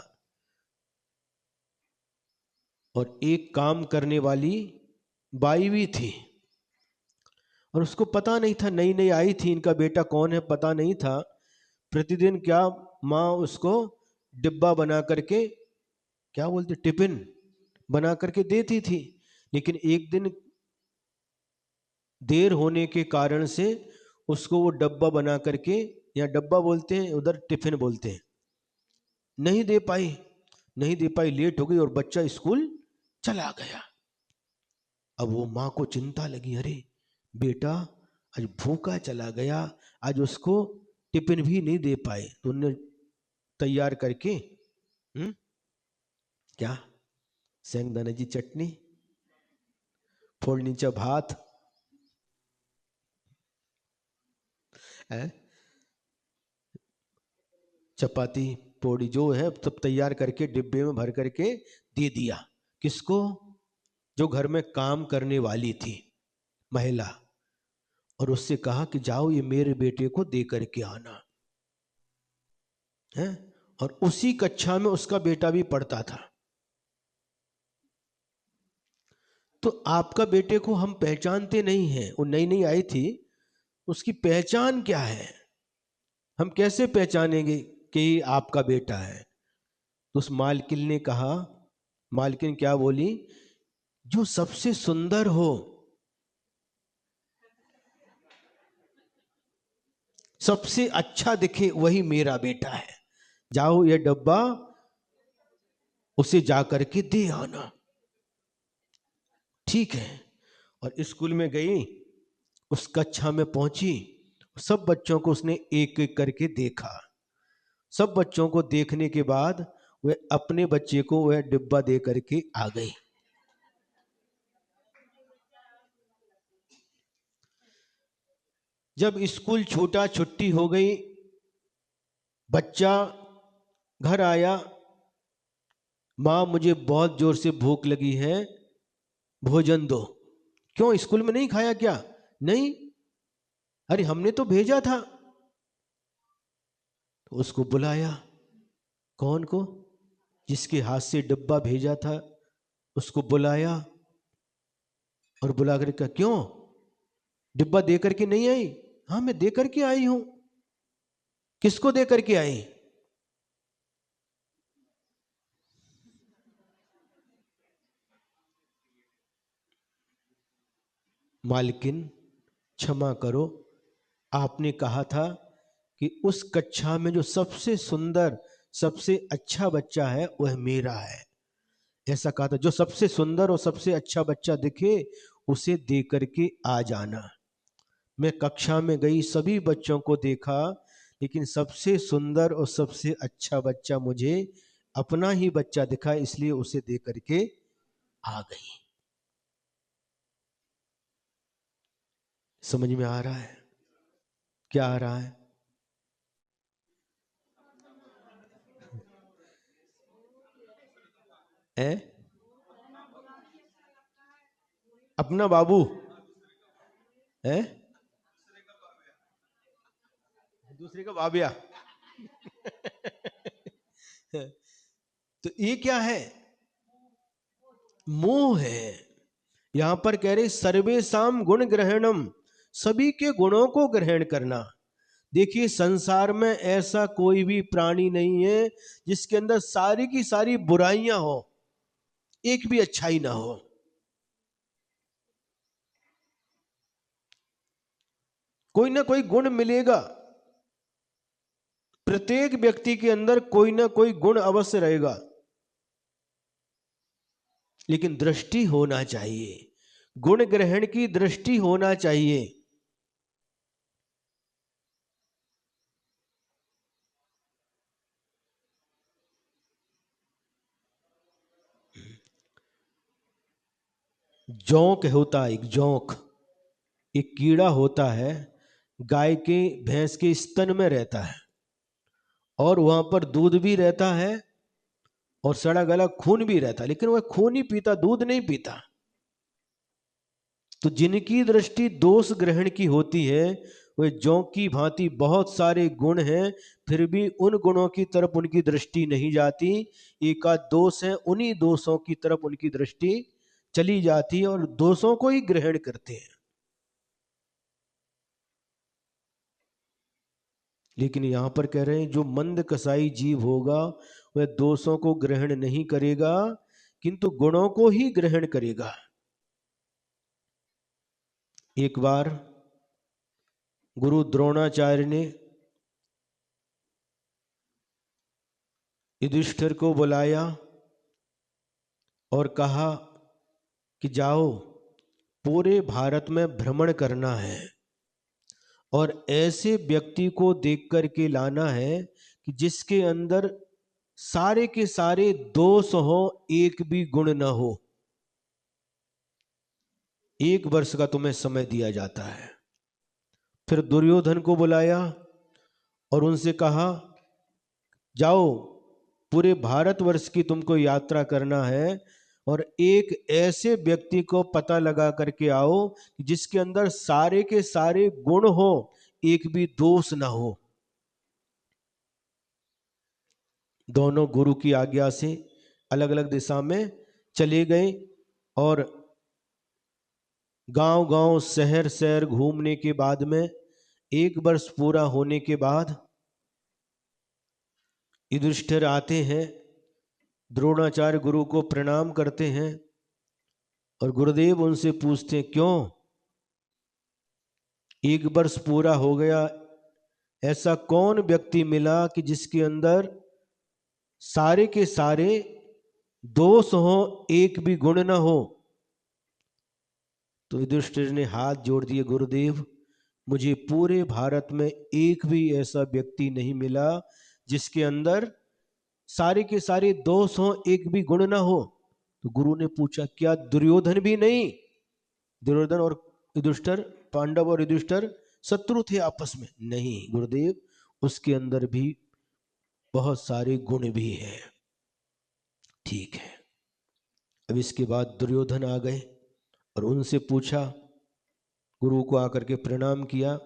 और एक काम करने वाली बाई भी थी, और उसको पता नहीं था, नई नई आई थी, इनका बेटा कौन है पता नहीं था। प्रतिदिन क्या, माँ उसको डिब्बा बना करके, क्या बोलते, टिफिन बना करके देती थी। लेकिन एक दिन देर होने के कारण से उसको वो डब्बा बना करके, या डब्बा बोलते हैं उधर टिफिन बोलते हैं, नहीं दे पाई, नहीं दे पाई, लेट हो गई और बच्चा स्कूल चला गया। अब वो माँ को चिंता लगी, अरे बेटा आज भूखा चला गया, आज उसको टिफिन भी नहीं दे पाए। तो उन्होंने तैयार करके क्या, सेंगदाने की चटनी, फोड़नी चा भात है, चपाती पोड़ी जो है सब तैयार करके डिब्बे में भर करके दे दिया। किसको? जो घर में काम करने वाली थी, महिला। और उससे कहा कि जाओ ये मेरे बेटे को दे करके आना है। और उसी कक्षा में उसका बेटा भी पढ़ता था। तो आपका बेटे को हम पहचानते नहीं हैं, वो नई नई आई थी, उसकी पहचान क्या है, हम कैसे पहचानेंगे कि आपका बेटा है? तो उस मालकिन ने कहा, मालकिन क्या बोली, जो सबसे सुंदर हो, सबसे अच्छा दिखे, वही मेरा बेटा है। जाओ ये डब्बा उसे जाकर के दे आना। ठीक है। और स्कूल में गई, उस कक्षा में पहुंची, सब बच्चों को उसने एक एक करके देखा। सब बच्चों को देखने के बाद वह अपने बच्चे को वह डिब्बा दे करके आ गई। जब स्कूल छूटा, छुट्टी हो गई, बच्चा घर आया, माँ मुझे बहुत जोर से भूख लगी है, भोजन दो। क्यों, स्कूल में नहीं खाया क्या? नहीं, अरे हमने तो भेजा था। तो उसको बुलाया। कौन को? जिसके हाथ से डिब्बा भेजा था उसको बुलाया, और बुला कर कहा, क्यों डिब्बा दे करके नहीं आई? हाँ मैं दे करके आई हूं। किसको दे करके आई? मालकिन क्षमा करो, आपने कहा था कि उस कक्षा में जो सबसे सुंदर, सबसे अच्छा बच्चा है वह मेरा है। ऐसा कहा था, जो सबसे सुंदर और सबसे अच्छा बच्चा दिखे उसे दे करके आ जाना। मैं कक्षा में गई, सभी बच्चों को देखा, लेकिन सबसे सुंदर और सबसे अच्छा बच्चा मुझे अपना ही बच्चा दिखा, इसलिए उसे दे करके आ गई। समझ में आ रहा है? क्या आ रहा है? है? अपना बाबू है, दूसरे का बाबिया। तो ये क्या है? मोह है। यहां पर कह रहे सर्वेशाम गुण ग्रहणम, सभी के गुणों को ग्रहण करना। देखिए संसार में ऐसा कोई भी प्राणी नहीं है जिसके अंदर सारी की सारी बुराइयां हो, एक भी अच्छाई ना हो। कोई ना कोई गुण मिलेगा, प्रत्येक व्यक्ति के अंदर कोई ना कोई गुण अवश्य रहेगा। लेकिन दृष्टि होना चाहिए, गुण ग्रहण की दृष्टि होना चाहिए। जोंक होता है, एक जोंक, एक कीड़ा होता है, गाय के भैंस के स्तन में रहता है और वहां पर दूध भी रहता है और सड़ा गला खून भी रहता है, लेकिन वह खून ही पीता, दूध नहीं पीता। तो जिनकी दृष्टि दोष ग्रहण की होती है, वे जोंक की भांति बहुत सारे गुण हैं, फिर भी उन गुणों की तरफ उनकी दृष्टि नहीं जाती। एकाध दोष है, उन्हीं दोषों की तरफ उनकी दृष्टि चली जाती है और दोषों को ही ग्रहण करते हैं। लेकिन यहां पर कह रहे हैं जो मंद कसाई जीव होगा वह दोषों को ग्रहण नहीं करेगा, किंतु गुणों को ही ग्रहण करेगा। एक बार गुरु द्रोणाचार्य ने युधिष्ठिर को बुलाया और कहा कि जाओ, पूरे भारत में भ्रमण करना है और ऐसे व्यक्ति को देख कर के लाना है कि जिसके अंदर सारे के सारे दोष हो, एक भी गुण न हो। 1 वर्ष का तुम्हें समय दिया जाता है। फिर दुर्योधन को बुलाया और उनसे कहा, जाओ, पूरे भारतवर्ष की तुमको यात्रा करना है और एक ऐसे व्यक्ति को पता लगा करके आओ जिसके अंदर सारे के सारे गुण हो, एक भी दोष ना हो। दोनों गुरु की आज्ञा से अलग अलग दिशा में चले गए और गांव गांव शहर शहर घूमने के बाद में 1 वर्ष पूरा होने के बाद युधिष्ठिर आते हैं, द्रोणाचार्य गुरु को प्रणाम करते हैं और गुरुदेव उनसे पूछते हैं, क्यों 1 वर्ष पूरा हो गया, ऐसा कौन व्यक्ति मिला कि जिसके अंदर सारे के सारे दोष हो, एक भी गुण न हो। तो युधिष्ठिर ने हाथ जोड़ दिए, गुरुदेव मुझे पूरे भारत में एक भी ऐसा व्यक्ति नहीं मिला जिसके अंदर सारे के सारे दोष हो, एक भी गुण ना हो। तो गुरु ने पूछा, क्या दुर्योधन भी नहीं? दुर्योधन और युधिष्ठिर, पांडव और युधिष्ठिर शत्रु थे आपस में? नहीं गुरुदेव, उसके अंदर भी बहुत सारे गुण भी हैं। ठीक है। अब इसके बाद दुर्योधन आ गए और उनसे पूछा, गुरु को आकर के प्रणाम किया।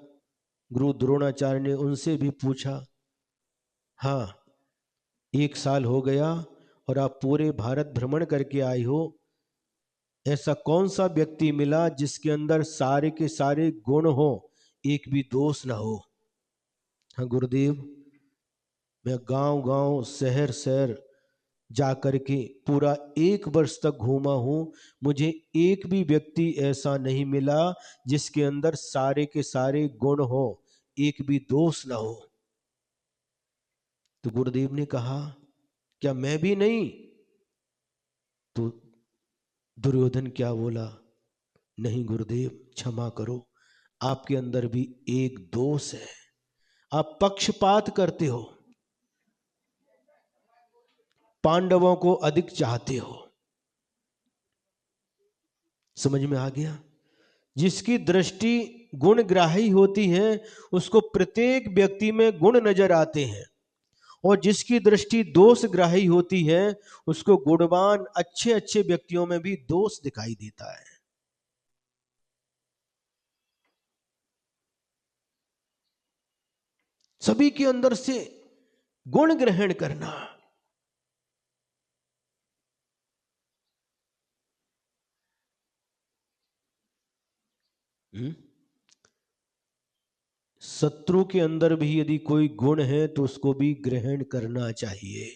गुरु द्रोणाचार्य ने उनसे भी पूछा, हाँ 1 साल हो गया और आप पूरे भारत भ्रमण करके आए हो, ऐसा कौन सा व्यक्ति मिला जिसके अंदर सारे के सारे गुण हो, एक भी दोष ना हो? हाँ गुरुदेव, मैं गांव गांव शहर शहर जाकर के पूरा 1 वर्ष तक घूमा हूं, मुझे एक भी व्यक्ति ऐसा नहीं मिला जिसके अंदर सारे के सारे गुण हो, एक भी दोष ना हो। तो गुरुदेव ने कहा, क्या मैं भी नहीं? तो दुर्योधन क्या बोला, नहीं गुरुदेव क्षमा करो, आपके अंदर भी एक दोष है, आप पक्षपात करते हो, पांडवों को अधिक चाहते हो। समझ में आ गया? जिसकी दृष्टि गुणग्राही होती है उसको प्रत्येक व्यक्ति में गुण नजर आते हैं, और जिसकी दृष्टि दोषग्राही होती है उसको गुणवान अच्छे अच्छे व्यक्तियों में भी दोष दिखाई देता है। सभी के अंदर से गुण ग्रहण करना। शत्रु के अंदर भी यदि कोई गुण है तो उसको भी ग्रहण करना चाहिए,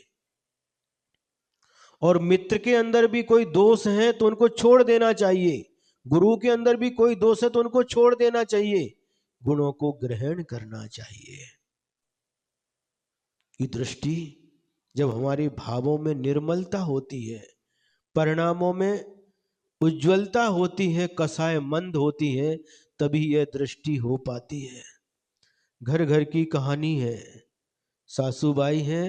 और मित्र के अंदर भी कोई दोष है तो उनको छोड़ देना चाहिए, गुरु के अंदर भी कोई दोष है तो उनको छोड़ देना चाहिए, गुणों को ग्रहण करना चाहिए। ये दृष्टि जब हमारे भावों में निर्मलता होती है, परिणामों में उज्ज्वलता होती है, कसाय मंद होती है, तभी यह दृष्टि हो पाती है। घर घर की कहानी है, सासूबाई है,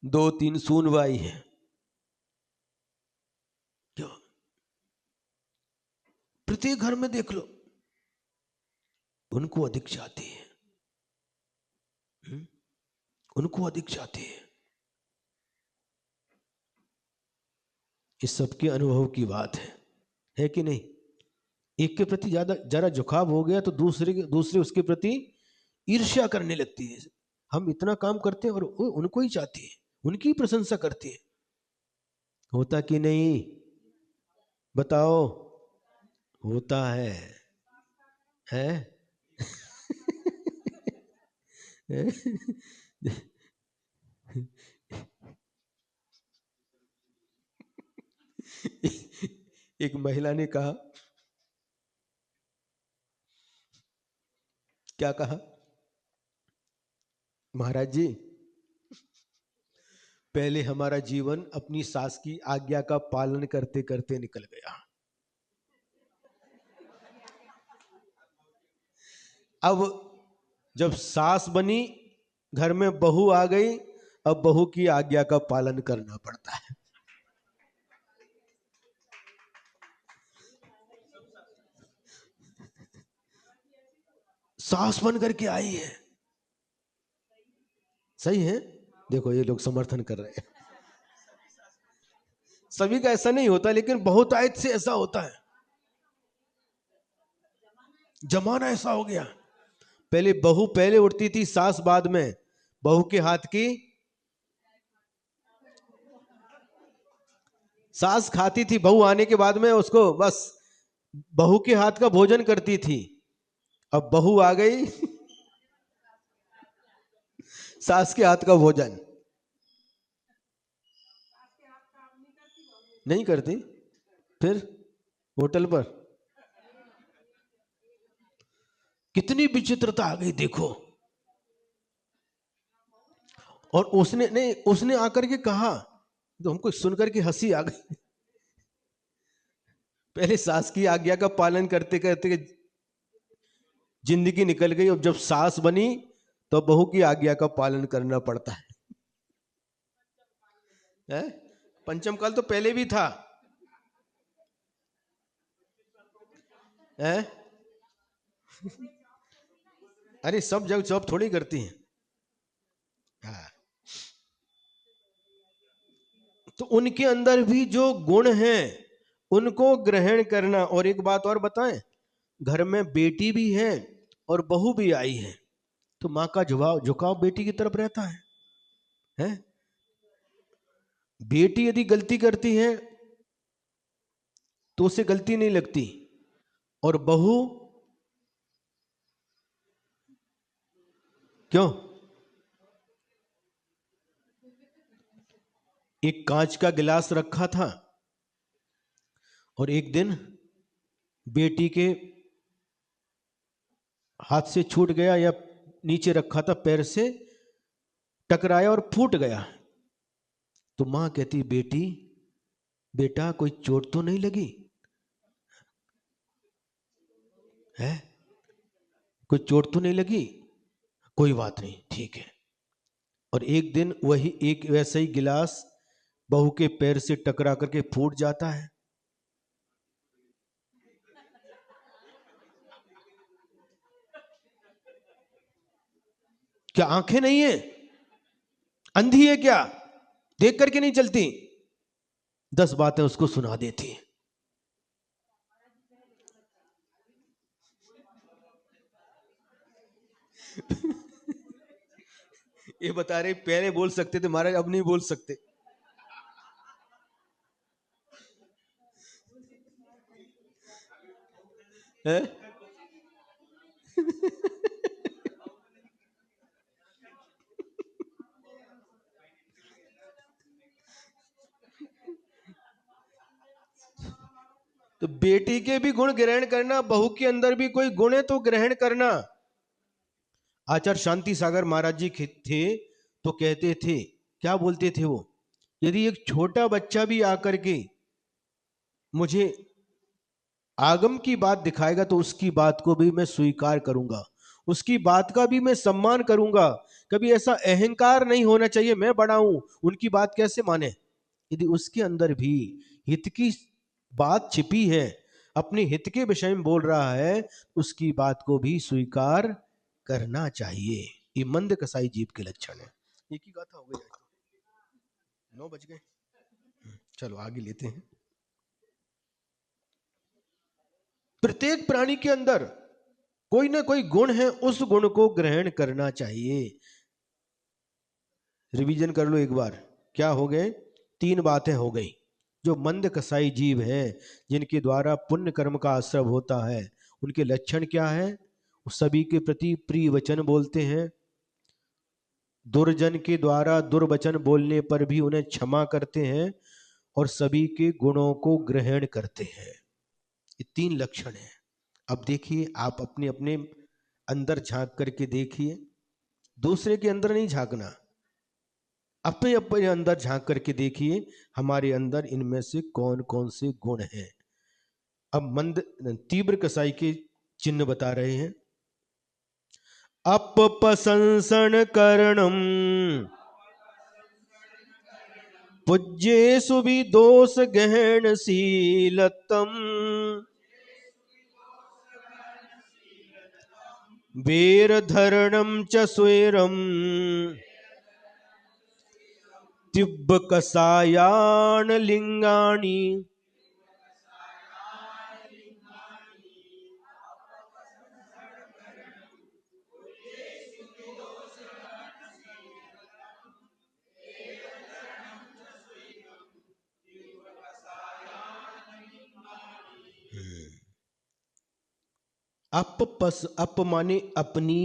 2-3 सूनबाई है, क्यों? प्रत्येक घर में देख लो, उनको अधिक जाती है, उनको अधिक जाती इस सबके अनुभव की बात है कि नहीं? एक के प्रति ज्यादा जरा झुकाव हो गया तो दूसरे उसके प्रति ईर्ष्या करने लगती है। हम इतना काम करते हैं और वो उनको ही चाहती है, उनकी ही प्रशंसा करती है। होता कि नहीं? बताओ। होता है? एक महिला ने कहा, क्या कहा? महाराज जी, पहले हमारा जीवन अपनी सास की आज्ञा का पालन करते करते निकल गया, अब जब सास बनी, घर में बहू आ गई, अब बहू की आज्ञा का पालन करना पड़ता है। सास बन करके आई है, सही है? देखो ये लोग समर्थन कर रहे हैं। सभी का ऐसा नहीं होता, लेकिन बहुतायत से ऐसा होता है। जमाना ऐसा हो गया, पहले बहू पहले उठती थी, सास बाद में। बहू के हाथ की सास खाती थी, बहू आने के बाद में उसको बस बहू के हाथ का भोजन करती थी। अब बहू आ गई, सास के हाथ का भोजन नहीं करती, फिर होटल पर। कितनी विचित्रता आ गई देखो। और उसने आकर के कहा, तो हमको सुनकर के हंसी आ गई। पहले सास की आज्ञा का पालन करते करते जिंदगी निकल गई, अब जब सास बनी तो बहू की आज्ञा का पालन करना पड़ता है? पंचम काल तो पहले भी था, है? अरे सब जगह जॉब थोड़ी करती हैं। हाँ। तो उनके अंदर भी जो गुण हैं उनको ग्रहण करना। और एक बात और बताएं, घर में बेटी भी है और बहू भी आई है, तो माँ का झुकाव झुकाव बेटी की तरफ रहता है? बेटी यदि गलती करती है तो उसे गलती नहीं लगती, और बहू क्यों? एक कांच का गिलास रखा था और एक दिन बेटी के हाथ से छूट गया, या नीचे रखा था, पैर से टकराया और फूट गया। तो मां कहती, बेटी बेटा कोई चोट तो नहीं लगी है? कोई चोट तो नहीं लगी? कोई बात नहीं, ठीक है। और एक दिन वही एक वैसा ही गिलास बहू के पैर से टकरा करके फूट जाता है। क्या आंखें नहीं है? अंधी है क्या? देख करके नहीं चलती? 10 बातें उसको सुना देती है। ये बता रहे पहले बोल सकते थे महाराज, अब नहीं बोल सकते। है? तो बेटी के भी गुण ग्रहण करना, बहू के अंदर भी कोई गुण है तो ग्रहण करना। आचार्य शांति सागर महाराज जी थे तो कहते थे, क्या बोलते थे वो, यदि एक छोटा बच्चा भी आकर के मुझे आगम की बात दिखाएगा तो उसकी बात को भी मैं स्वीकार करूंगा, उसकी बात का भी मैं सम्मान करूंगा। कभी ऐसा अहंकार नहीं होना चाहिए मैं बड़ा हूं, उनकी बात कैसे माने। यदि उसके अंदर भी हित की बात छिपी है, अपने हित के विषय में बोल रहा है, उसकी बात को भी स्वीकार करना चाहिए। ये मंद कसाई जीव के लक्षण है। एक ही गाथा हो गई आज तो 9 बज गए। चलो आगे लेते हैं। प्रत्येक प्राणी के अंदर कोई ना कोई गुण है, उस गुण को ग्रहण करना चाहिए। रिवीजन कर लो एक बार। क्या हो गए? 3 बातें हो गई। जो मंद कसाई जीव है, जिनके द्वारा पुण्य कर्म का आश्रव होता है, उनके लक्षण क्या है? सभी के प्रति प्रिय वचन बोलते हैं, दुर्जन के द्वारा दुर्वचन बोलने पर भी उन्हें क्षमा करते हैं, और सभी के गुणों को ग्रहण करते हैं। ये 3 लक्षण हैं। अब देखिए, आप अपने अपने अंदर झांक करके देखिए, दूसरे के अंदर नहीं झांकना, अपने अपने अंदर झांक करके देखिए हमारे अंदर इनमें से कौन कौन से गुण हैं। अब मंद तीव्र कसाई के चिन्ह बता रहे हैं। अपपसंसन करणम पूज्येषु भी दोष गहन शीलतम वेर धरणम च स्वेरम तिब्ब कसायान लिंगाणी। अप माने अपनी,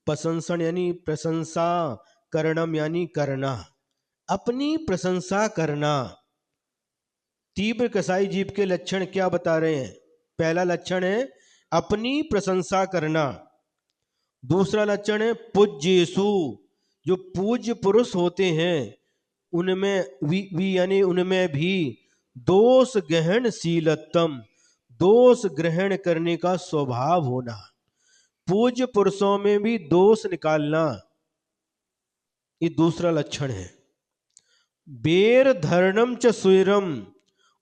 प्रशंसन यानी प्रशंसा, करणम यानी करना, अपनी प्रशंसा करना। तीव्र कसाई जीव के लक्षण क्या बता रहे हैं? पहला लक्षण है अपनी प्रशंसा करना। दूसरा लक्षण है पूज्येषु, जो पूज्य पुरुष होते हैं उनमें वी यानी उनमें भी दोष गहन शीलतम, दोष ग्रहण करने का स्वभाव होना। पूज्य पुरुषों में भी दोष निकालना, ये दूसरा लक्षण है। बेर धरणम च स्वेरम,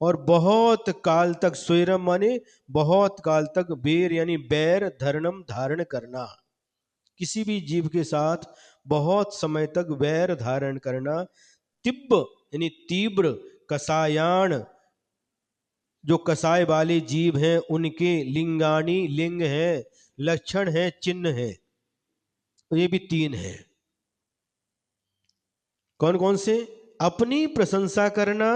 और बहुत काल तक, स्वेरम माने बहुत काल तक, बेर यानी बैर, धरणम धारण करना, किसी भी जीव के साथ बहुत समय तक वैर धारण करना। तिब्ब यानी तीव्र, कसायान जो कसाय वाले जीव हैं उनके लिंगानी, लिंग है, लक्षण है, चिन्ह है, तो ये भी 3 है। कौन कौन से? अपनी प्रशंसा करना,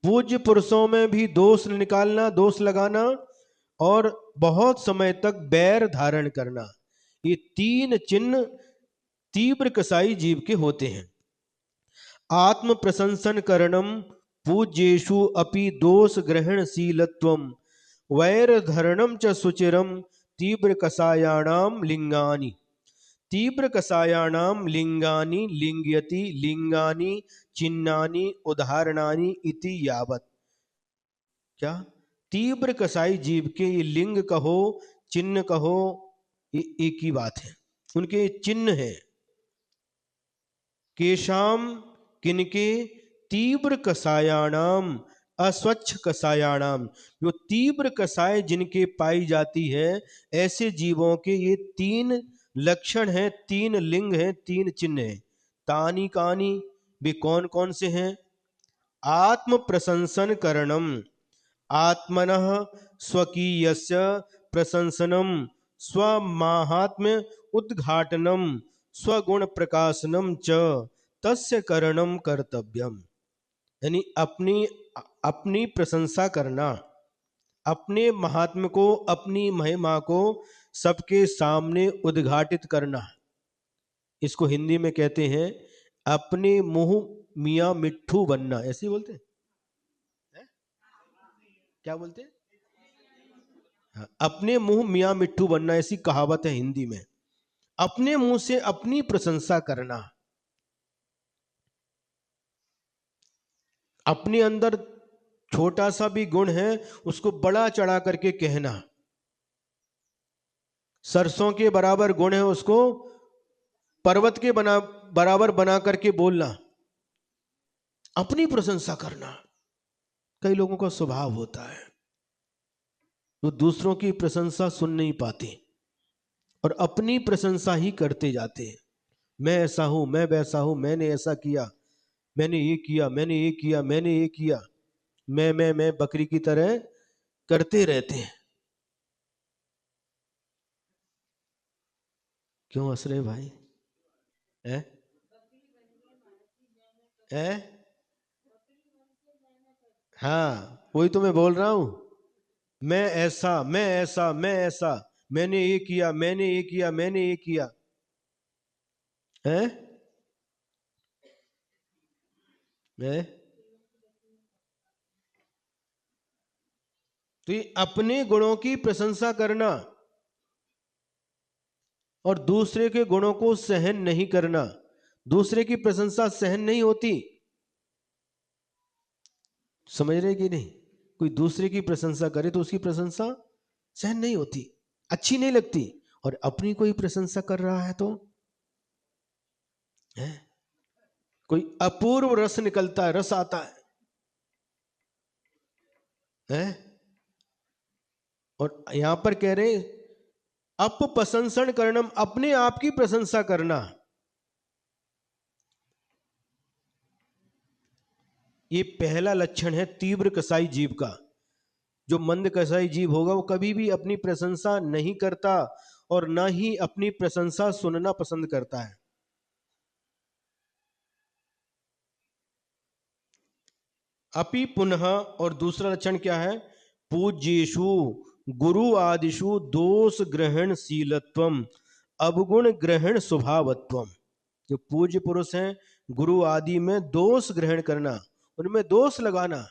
पूज्य पुरुषों में भी दोष निकालना, दोष लगाना, और बहुत समय तक बैर धारण करना। ये 3 चिन्ह तीव्र कसाई जीव के होते हैं। आत्म प्रशंसन करणम पूज्येषु अपि दोष ग्रहणशीलत्वम वैर धरणम च सुचिरम तीव्र कसायाणाम लिंगानि। तीव्र कसायाणाम लिंगानि लिंगयति लिंगानि चिन्हानि उदाहरणानि इति यावत्। क्या? तीव्र कसाई जीव के ये लिंग कहो, चिन्ह कहो, ये एक ही बात है। उनके चिन्ह है। केशाम किनके? तीव्र कसायाणाम अस्वच्छ कसायाणाम, जो तीव्र कसाय जिनके पाई जाती है, ऐसे जीवों के ये 3 लक्षण हैं, 3 लिंग हैं, 3 चिन्ह हैं। तानी कानी, वे कौन कौन से हैं? आत्म प्रशंसन करणम, आत्मनः स्वकीयस्य प्रशंसनम, स्वमाहात्म्य उद्घाटनम, स्वगुण प्रकाशनम च तस्य करणम कर्तव्यम। यानी अपनी अपनी प्रशंसा करना, अपने महात्म्य को, अपनी महिमा को सबके सामने उद्घाटित करना। इसको हिंदी में कहते हैं अपने मुंह मियाँ मिट्ठू बनना। ऐसे ही बोलते हैं? क्या बोलते हैं? हाँ, अपने मुंह मियाँ मिट्ठू बनना, ऐसी कहावत है हिंदी में। अपने मुंह से अपनी प्रशंसा करना, अपने अंदर छोटा सा भी गुण है उसको बड़ा चढ़ा करके कहना, सरसों के बराबर गुण है उसको पर्वत के बराबर बना करके बोलना, अपनी प्रशंसा करना। कई लोगों का स्वभाव होता है वो दूसरों की प्रशंसा सुन नहीं पाते और अपनी प्रशंसा ही करते जाते हैं। मैं ऐसा हूं, मैं वैसा हूं, मैंने ऐसा किया, मैंने ये किया, मैंने ये किया, मैंने ये किया, मैं बकरी की तरह करते रहते हैं। क्यों हंस रहे भाई? है? है? हाँ, वही तो मैं बोल रहा हूं। मैं ऐसा, मैं ऐसा, मैं ऐसा, मैंने ये किया, मैंने ये किया, मैंने ये किया। है? है? तो ये अपने गुणों की प्रशंसा करना और दूसरे के गुणों को सहन नहीं करना। दूसरे की प्रशंसा सहन नहीं होती, समझ रहे कि नहीं? कोई दूसरे की प्रशंसा करे तो उसकी प्रशंसा सहन नहीं होती, अच्छी नहीं लगती। और अपनी कोई प्रशंसा कर रहा है तो है? कोई अपूर्व रस निकलता है, रस आता है? और यहां पर कह रहे अपप्रशंसन करणम, अपने आप की प्रशंसा करना। ये पहला लक्षण है तीव्र कसाई जीव का। जो मंद कसाई जीव होगा वो कभी भी अपनी प्रशंसा नहीं करता और ना ही अपनी प्रशंसा सुनना पसंद करता है। अपि पुनः, और दूसरा लक्षण क्या है? पूज्येषु गुरु आदिषु दोष ग्रहणशीलत्वम अवगुण ग्रहण स्वभावत्वम। जो पूज्य पुरुष हैं गुरु आदि में दोष ग्रहण करना, उनमें दोष लगाना,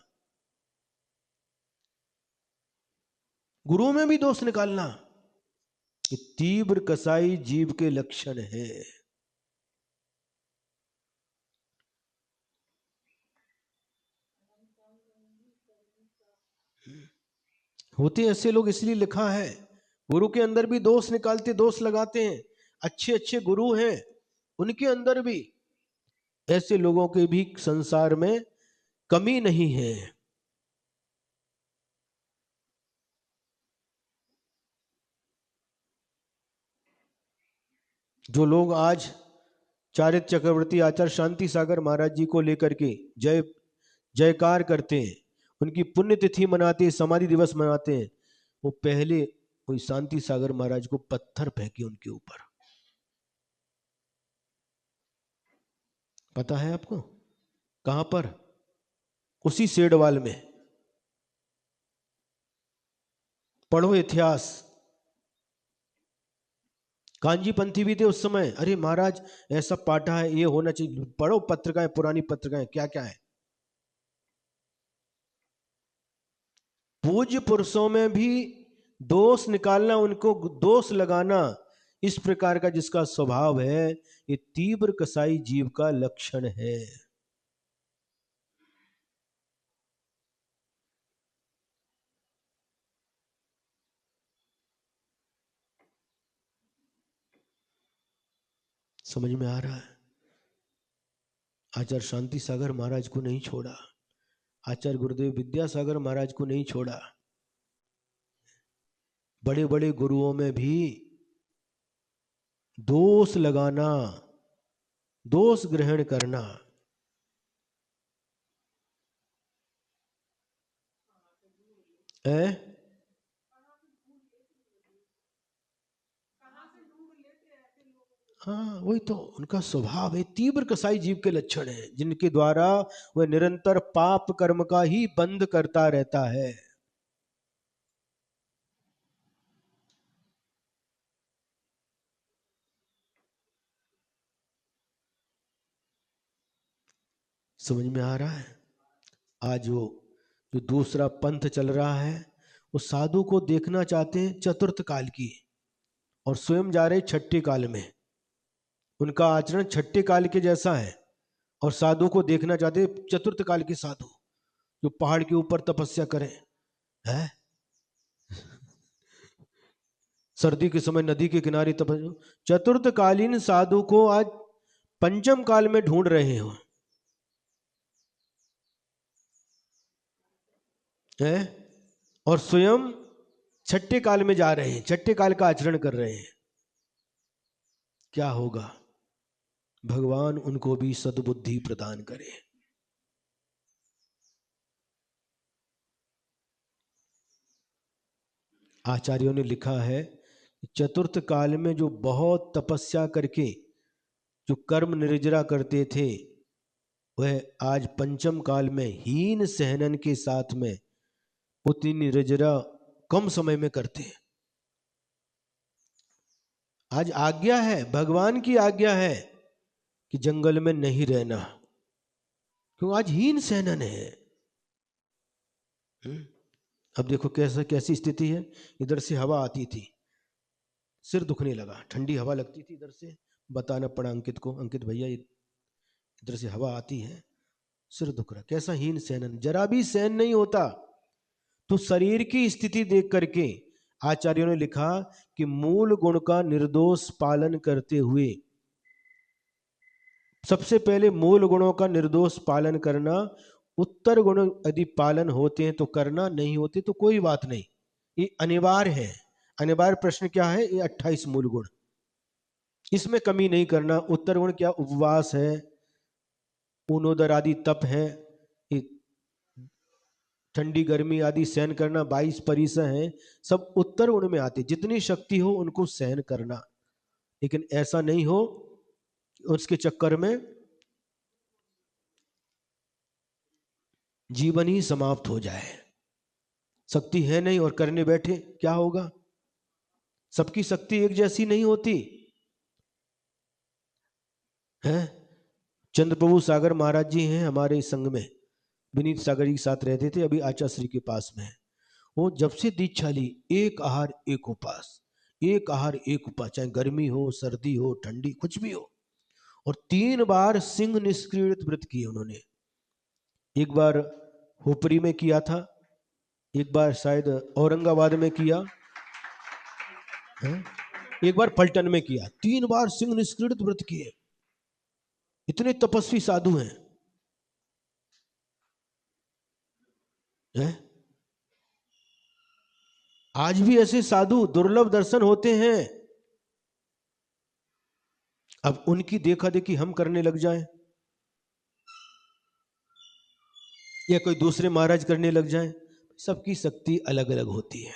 गुरु में भी दोष निकालना, ये तीव्र कसाई जीव के लक्षण है। होते ऐसे लोग, इसलिए लिखा है गुरु के अंदर भी दोष निकालते, दोष लगाते हैं। अच्छे अच्छे गुरु हैं उनके अंदर भी ऐसे लोगों के भी संसार में कमी नहीं है। जो लोग आज चारित्र चक्रवर्ती आचार्य शांति सागर महाराज जी को लेकर के जय जयकार करते हैं, उनकी पुण्यतिथि मनाते हैं, समाधि दिवस मनाते हैं, वो पहले कोई शांति सागर महाराज को पत्थर फेंके उनके ऊपर। पता है आपको कहां पर? उसी सेडवाल में। पढ़ो इतिहास। कांजीपंथी भी थे उस समय, अरे महाराज ऐसा पाठा है, ये होना चाहिए। पढ़ो पत्रिकाएं, पुरानी पत्रिकाएं, क्या क्या है। पूज्य पुरुषों में भी दोष निकालना, उनको दोष लगाना, इस प्रकार का जिसका स्वभाव है, ये तीव्र कसाई जीव का लक्षण है। समझ में आ रहा है? आचार्य शांति सागर महाराज को नहीं छोड़ा, आचार्य गुरुदेव विद्यासागर महाराज को नहीं छोड़ा। बड़े बड़े गुरुओं में भी दोष लगाना, दोष ग्रहण करना। है? हाँ, वही तो उनका स्वभाव है। तीव्र कसाई जीव के लक्षण है जिनके द्वारा वह निरंतर पाप कर्म का ही बंध करता रहता है। समझ में आ रहा है? आज वो जो दूसरा पंथ चल रहा है वो साधु को देखना चाहते हैं चतुर्थ काल की, और स्वयं जा रहे छठे काल में। उनका आचरण छठे काल के जैसा है और साधु को देखना चाहते चतुर्थ काल के साधु। जो पहाड़ के ऊपर तपस्या करें, है सर्दी के समय नदी के किनारे तपस्या। चतुर्थकालीन साधु को आज पंचम काल में ढूंढ रहे हो, है, और स्वयं छठे काल में जा रहे हैं, छठे काल का आचरण कर रहे हैं। क्या होगा? भगवान उनको भी सद्बुद्धि प्रदान करे। आचार्यों ने लिखा है, चतुर्थ काल में जो बहुत तपस्या करके जो कर्म निर्जरा करते थे, वह आज पंचम काल में हीन सहनन के साथ में उतनी निर्जरा कम समय में करते हैं। आज आज्ञा है, भगवान की आज्ञा है कि जंगल में नहीं रहना, क्यों? आज हीन सहनन है। अब देखो कैसी स्थिति है। इधर से हवा आती थी, सिर दुखने लगा, ठंडी हवा लगती थी इधर से, बताना पड़ा अंकित को, अंकित भैया इधर से हवा आती है, सिर दुख रहा। कैसा हीन सहनन, जरा भी सहन नहीं होता। तो शरीर की स्थिति देख करके आचार्यों ने लिखा कि मूल गुण का निर्दोष पालन करते हुए, सबसे पहले मूल गुणों का निर्दोष पालन करना, उत्तर गुण यदि पालन होते हैं तो करना, नहीं होते तो कोई बात नहीं, ये अनिवार्य है। अनिवार्य प्रश्न क्या है? ये 28 मूल गुण, इसमें कमी नहीं करना। उत्तर गुण क्या? उपवास है, ऊनोदर आदि तप है, ठंडी गर्मी आदि सहन करना, 22 परिसह हैं, सब उत्तर गुण में आते। जितनी शक्ति हो उनको सहन करना, लेकिन ऐसा नहीं हो उसके चक्कर में जीवन ही समाप्त हो जाए। शक्ति है नहीं और करने बैठे, क्या होगा? सबकी शक्ति एक जैसी नहीं होती है। चंद्रप्रभु सागर महाराज जी हैं हमारे संघ में, विनीत सागर जी के साथ रहते थे, अभी आचाश्री के पास में है। वो जब से दीक्षा ली, एक आहार एक उपास, एक आहार एक उपास, चाहे गर्मी हो, सर्दी हो, ठंडी, कुछ भी हो। और 3 बार सिंह निष्क्रिय व्रत किए उन्होंने। एक बार हुपरी में किया था, एक बार शायद औरंगाबाद में किया है, एक बार पलटन में किया। 3 बार सिंह निष्क्रिय व्रत किए। इतने तपस्वी साधु हैं, है? आज भी ऐसे साधु दुर्लभ दर्शन होते हैं। अब उनकी देखा देखी हम करने लग जाएं, या कोई दूसरे महाराज करने लग जाएं, सबकी शक्ति अलग अलग होती है?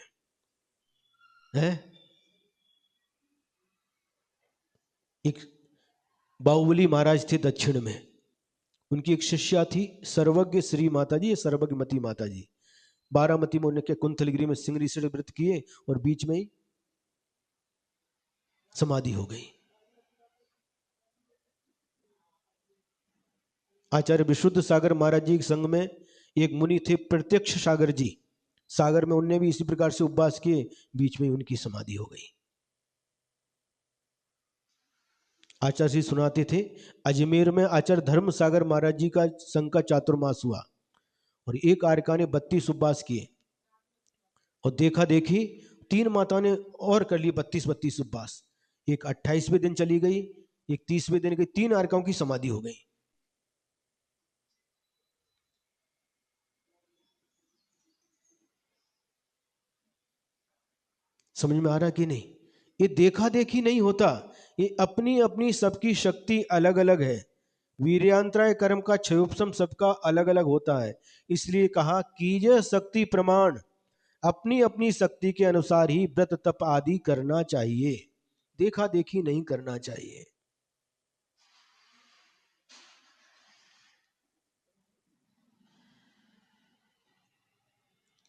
एक बाहुबली महाराज थे दक्षिण में, उनकी एक शिष्या थी सर्वज्ञ श्री माता जी, सर्वज्ञमती माता जी। बारामती में उन्होंने कुंथलगिरी में सिंह ऋषि व्रत किए और बीच में ही समाधि हो गई। आचार्य विशुद्ध सागर महाराज जी के संग में एक मुनि थे प्रत्यक्ष सागर जी, सागर में उनने भी इसी प्रकार से उपवास किए, बीच में उनकी समाधि हो गई। आचार्य जी सुनाते थे, अजमेर में आचार्य धर्म सागर महाराज जी का संघ का चातुर्मास हुआ और एक आर्यका ने 32 उपवास किए और देखा देखी 3 माताओं ने और कर लिए 32 उपवास। एक 28वें दिन चली गई, एक 30वें दिन गई, 3 आर्यकाओं की समाधि हो गई। समझ में आ रहा कि नहीं? ये देखा देखी नहीं होता, ये अपनी अपनी सबकी शक्ति अलग अलग है। वीर्यांतराय कर्म का क्षयोपशम सबका अलग अलग होता है। इसलिए कहा कीजिए शक्ति प्रमाण, अपनी अपनी शक्ति के अनुसार ही व्रत तप आदि करना चाहिए, देखा देखी नहीं करना चाहिए।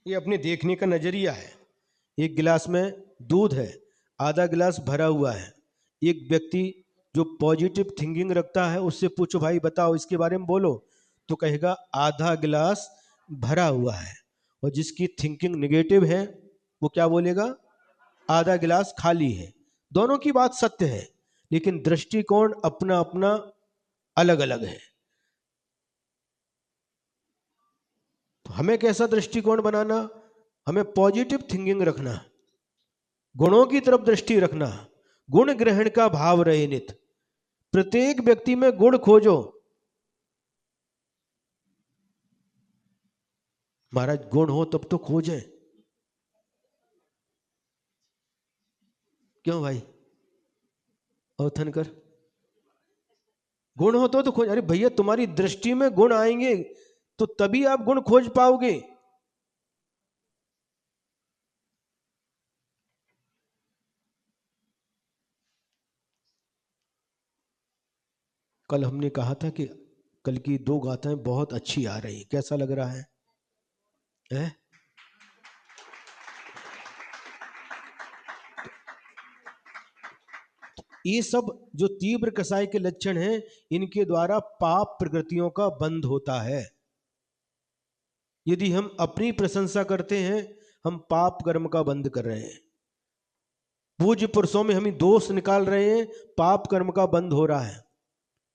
ये अपने देखने का नजरिया है। एक गिलास में दूध है, आधा गिलास भरा हुआ है। एक व्यक्ति जो पॉजिटिव थिंकिंग रखता है उससे पूछो भाई बताओ इसके बारे में बोलो, तो कहेगा आधा गिलास भरा हुआ है। और जिसकी थिंकिंग निगेटिव है वो क्या बोलेगा? आधा गिलास खाली है। दोनों की बात सत्य है, लेकिन दृष्टिकोण अपना अपना अलग अलग है। तो हमें कैसा दृष्टिकोण बनाना, हमें पॉजिटिव थिंकिंग रखना, गुणों की तरफ दृष्टि रखना, गुण ग्रहण का भाव रहे नित, प्रत्येक व्यक्ति में गुण खोजो। महाराज गुण हो तब तो खोजें, क्यों भाई औथन कर, गुण हो तो खोज। अरे भैया तुम्हारी दृष्टि में गुण आएंगे तो तभी आप गुण खोज पाओगे। कल हमने कहा था कि कल की 2 गाथाएं बहुत अच्छी आ रही, कैसा लग रहा है? ये सब जो तीव्र कसाय के लक्षण हैं, इनके द्वारा पाप प्रकृतियों का बंध होता है। यदि हम अपनी प्रशंसा करते हैं, हम पाप कर्म का बंध कर रहे हैं। पूज्य पुरुषों में हम दोष निकाल रहे हैं, पाप कर्म का बंध हो रहा है।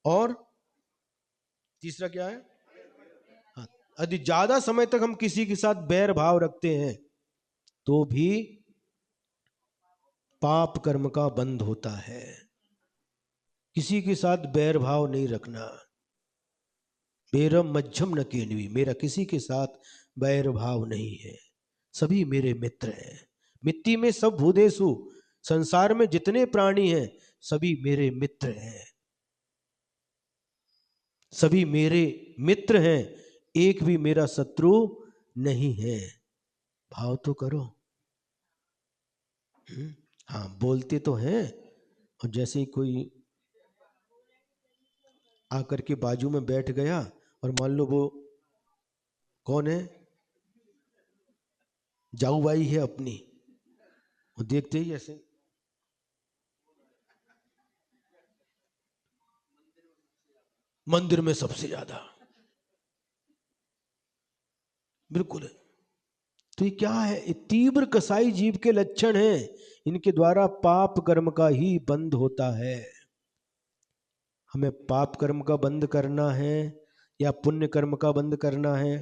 और तीसरा क्या है? हाँ, यदि ज्यादा समय तक हम किसी के साथ बैर भाव रखते हैं तो भी पाप कर्म का बंध होता है। किसी के साथ बैर भाव नहीं रखना। मेरम मध्यम न केनवी, मेरा किसी के साथ बैर भाव नहीं है, सभी मेरे मित्र हैं। मिट्टी में सब भूदेशु, संसार में जितने प्राणी हैं सभी मेरे मित्र हैं, सभी मेरे मित्र हैं, एक भी मेरा शत्रु नहीं है। भाव तो करो। हाँ बोलते तो हैं, और जैसे ही कोई आकर के बाजू में बैठ गया और मान लो वो कौन है, जाऊबाई है अपनी, वो देखते ही ऐसे मंदिर में सबसे ज्यादा, बिल्कुल। तो ये क्या है? ये तीव्र कसाई जीव के लक्षण हैं, इनके द्वारा पाप कर्म का ही बंध होता है। हमें पाप कर्म का बंद करना है या पुण्य कर्म का बंद करना है?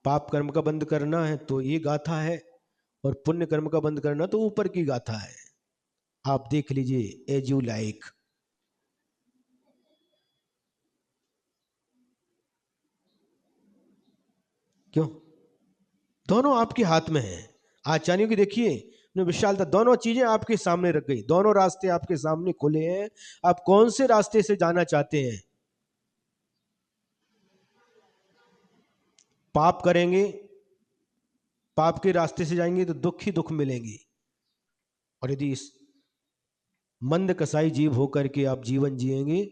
पाप कर्म का बंद करना है तो ये गाथा है, और पुण्य कर्म का बंद करना तो ऊपर की गाथा है। आप देख लीजिए, एज यू लाइक। क्यों? दोनों आपके हाथ में है। आचार्यों की देखिए विशालता, दोनों चीजें आपके सामने रख गई, दोनों रास्ते आपके सामने खुले हैं। आप कौन से रास्ते से जाना चाहते हैं? पाप करेंगे, पाप के रास्ते से जाएंगे तो दुख ही दुख मिलेंगे, और यदि इस मंद कसाई जीव होकर के आप जीवन जिएंगे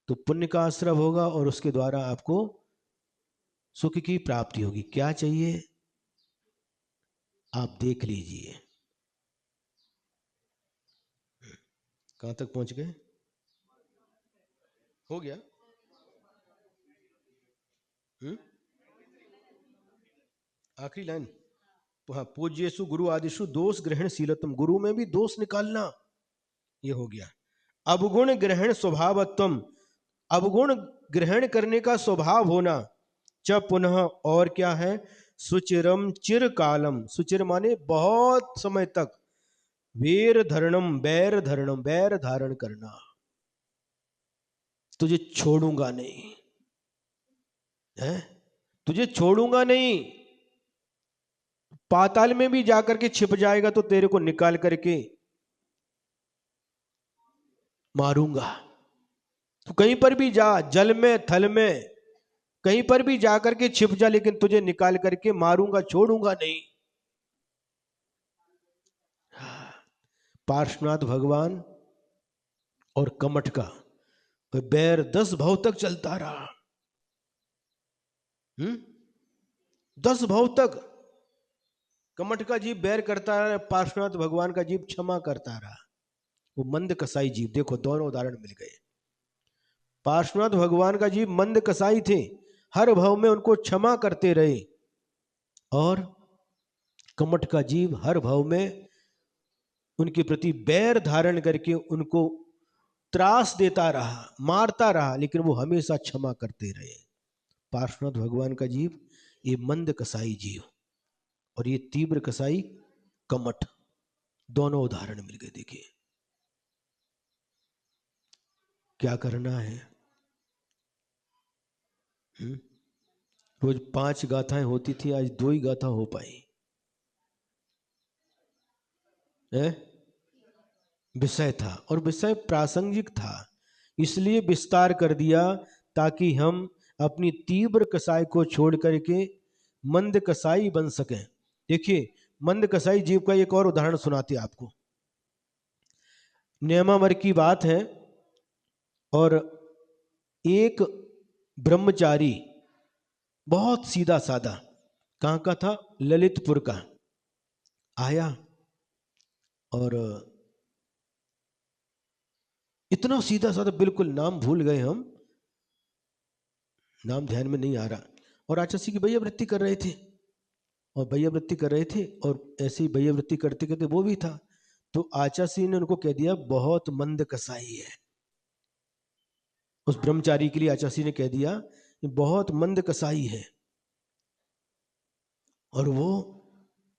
तो पुण्य का आश्रय होगा और उसके द्वारा आपको सुख की प्राप्ति होगी। क्या चाहिए आप देख लीजिए। कहां तक पहुंच गए? हो गया? आखिरी लाइन। हाँ, पूज्येषु गुरु आदिषु दोष ग्रहण शीलत्वम, गुरु में भी दोष निकालना, ये हो गया। अवगुण ग्रहण स्वभावत्वम, अवगुण ग्रहण करने का स्वभाव होना। च पुनः, और क्या है? सुचिरम चिर कालम, सुचिर माने बहुत समय तक, वेर धरणम, बैर धरणम, बैर धारण करना, तुझे छोड़ूंगा नहीं है, तुझे छोड़ूंगा नहीं। पाताल में भी जाकर के छिप जाएगा तो तेरे को निकाल करके मारूंगा। तो कहीं पर भी जा, जल में थल में कहीं पर भी जाकर के छिप जा, लेकिन तुझे निकाल करके मारूंगा, छोड़ूंगा नहीं। पार्श्वनाथ भगवान और कमठ का बैर 10 भाव तक चलता रहा। 10 भाव तक कमठ का जीव बैर करता रहा, पार्श्वनाथ भगवान का जीव क्षमा करता रहा। वो मंद कसाई जीव, देखो दोनों उदाहरण मिल गए। पार्श्वनाथ भगवान का जीव मंद कसाई थे, हर भाव में उनको क्षमा करते रहे, और कमठ का जीव हर भाव में उनके प्रति बैर धारण करके उनको त्रास देता रहा, मारता रहा, लेकिन वो हमेशा क्षमा करते रहे। पार्श्वनाथ भगवान का जीव, ये मंद कसाई जीव, और ये तीव्र कसाई कमठ, दोनों उदाहरण मिल गए। देखिए क्या करना है। रोज 5 गाथाएं होती थी, आज 2 ही गाथा हो पाई है। विषय था और विषय प्रासंगिक था, इसलिए विस्तार कर दिया ताकि हम अपनी तीव्र कसाई को छोड़ करके मंद कसाई बन सकें। देखिए मंद कसाई जीव का एक और उदाहरण सुनाते आपको। न्यामावर की बात है, और एक ब्रह्मचारी बहुत सीधा साधा, कहाँ का था, ललितपुर का, आया और इतना सीधा साधा, बिल्कुल नाम भूल गए हम, नाम ध्यान में नहीं आ रहा, और आचार्य की भैयावृत्ति कर रहे थे, और भैयावृत्ति कर रहे थे, और ऐसी भैयावृत्ति करते करते वो भी था, तो आचार्य ने उनको कह दिया बहुत मंद कसाई है। उस ब्रह्मचारी के लिए आचार्य ने कह दिया बहुत मंद कसाई है। और वो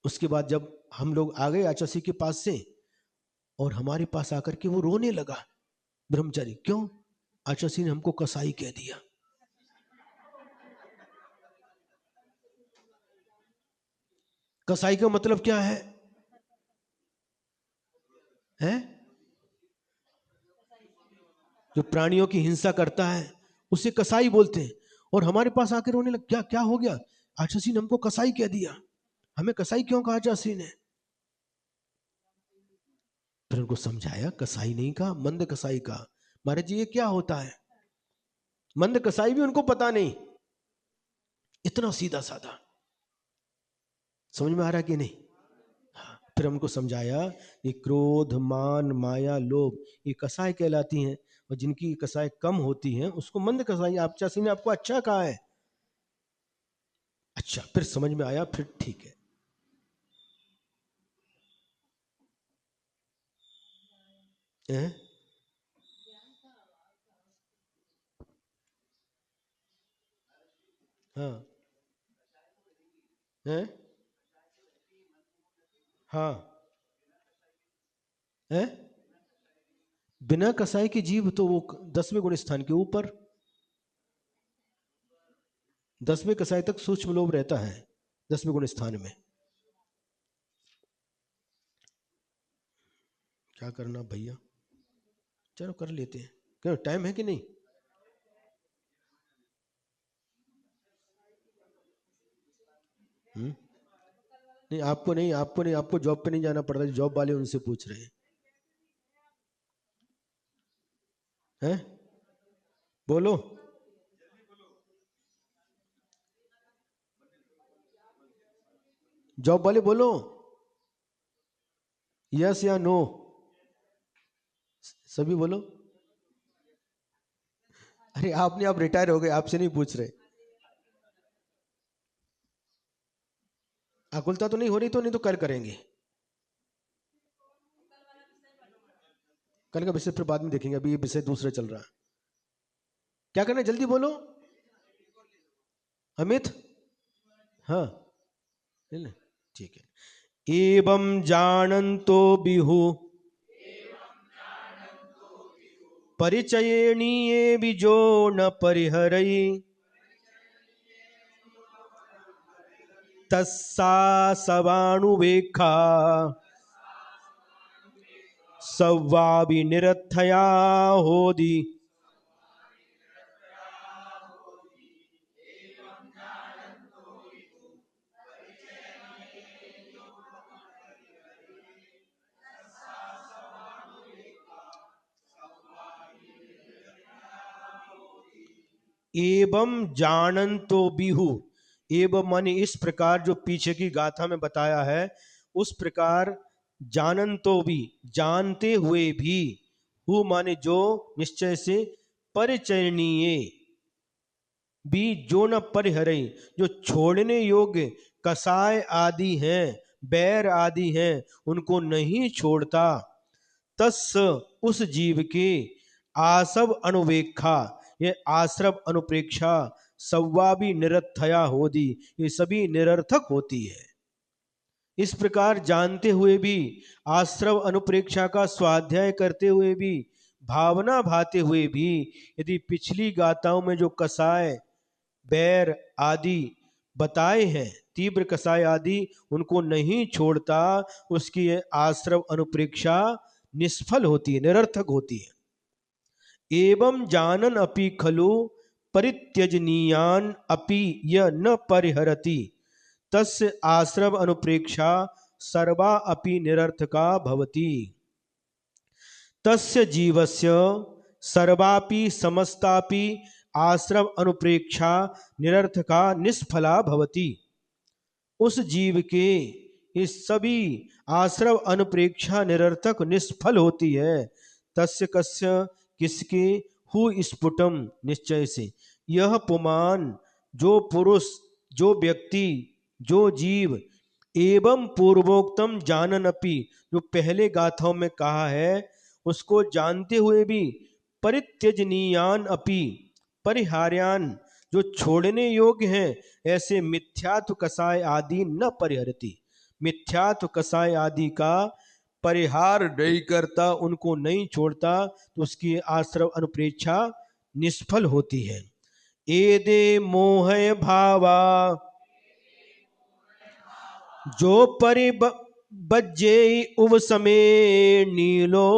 उसके बाद जब हम लोग आ गए आचार्य के पास से, और हमारे पास आकर के वो रोने लगा ब्रह्मचारी, क्यों, आचार्य ने हमको कसाई कह दिया। कसाई का मतलब क्या है, हैं? जो प्राणियों की हिंसा करता है उसे कसाई बोलते हैं, और हमारे पास आकर रोने लग, क्या क्या हो गया, आचार्य ने हमको कसाई कह दिया। हमें कसाई क्यों कहा आचार्य ने? फिर उनको समझाया, कसाई नहीं कहा, मंद कसाई कहा। महाराज जी ये क्या होता है, मंद कसाई भी उनको पता नहीं, इतना सीधा साधा, समझ में आ रहा कि नहीं? हाँ, फिर हमको समझाया ये क्रोध मान माया लोभ ये कसाय कहलाती हैं, और जिनकी कसाय कम होती हैं उसको मंद कसाई। आप चाची ने आपको अच्छा कहा है, अच्छा, फिर समझ में आया, फिर ठीक है। हाँ है, हाँ है, बिना कसाई के जीव तो वो 10वें गुण स्थान के ऊपर, 10वें कसाई तक सूक्ष्म लोभ रहता है 10वें गुण स्थान में। क्या करना भैया, चलो कर लेते हैं, क्यों टाइम है कि नहीं? नहीं आपको नहीं, आपको नहीं, आपको जॉब पे नहीं जाना पड़ता, जॉब वाले उनसे पूछ रहे हैं, बोलो, जॉब वाले बोलो, यस या नो, सभी बोलो। अरे आपने, आप रिटायर हो गए, आपसे नहीं पूछ रहे। आकुलता तो नहीं हो रही, तो नहीं तो कल करेंगे, कल का विषय फिर बाद में देखेंगे, अभी ये विषय दूसरा चल रहा है। क्या करना है जल्दी बोलो, अमित, हाँ ठीक है। एवं जानन्तो बिहु परिचयनीये बीजो न परिहरई, तस्सा सवाणुवेखा सव्वापि निरर्थया होदि। एवं जानन्तो बिहु, एवं माने इस प्रकार, जो पीछे की गाथा में बताया है उस प्रकार, जानन्तो भी जानते हुए भी, हु माने जो निश्चय से, परिचरणीय भी जो न परिहरे, जो छोड़ने योग्य कसाय आदि हैं, बैर आदि हैं, उनको नहीं छोड़ता। तस् उस जीव के आसव अनुवेक्षा, ये आश्रव अनुप्रेक्षा, सव्वापि निरर्थया होती, ये सभी निरर्थक होती है। इस प्रकार जानते हुए भी, आश्रव अनुप्रेक्षा का स्वाध्याय करते हुए भी, भावना भाते हुए भी, यदि पिछली गाथाओं में जो कसाय, बैर आदि बताए हैं, तीव्र कसाय आदि, उनको नहीं छोड़ता, उसकी आश्रव अनुप्रेक्षा निष्फल होती है, निरर्थक होती है। एवं जानन अपि खलु परित्यजनीयान अपि य न परिहरति तस्य आश्रव अनुप्रेक्षा सर्वा अपि निरर्थका भवति। तस्य जीवस्य सर्वापि समस्तापि आश्रव अनुप्रेक्षा निरर्थका निष्फला भवति। उस जीव के इस सभी आश्रव अनुप्रेक्षा निरर्थक निष्फल होती है। तस्य कस्य किसके, हु स्फुटम निश्चय से, यह पुमान, जो पुरुष, जो व्यक्ति, जो जीव, एवं पूर्वोक्तम जाननपि, जो पहले गाथाओं में कहा है उसको जानते हुए भी, परित्यजनीयान अपि, परिहार्यान, जो छोड़ने योग्य हैं, ऐसे मिथ्यात्व कसाय आदि न परिहरति, मिथ्यात्व कसाय आदि का परिहार नहीं करता, उनको नहीं छोड़ता, तो उसकी आश्रव अनुप्रेक्षा निष्फल होती है। एदे मोह भावा जो परिबज्जे उवसमे नीलो,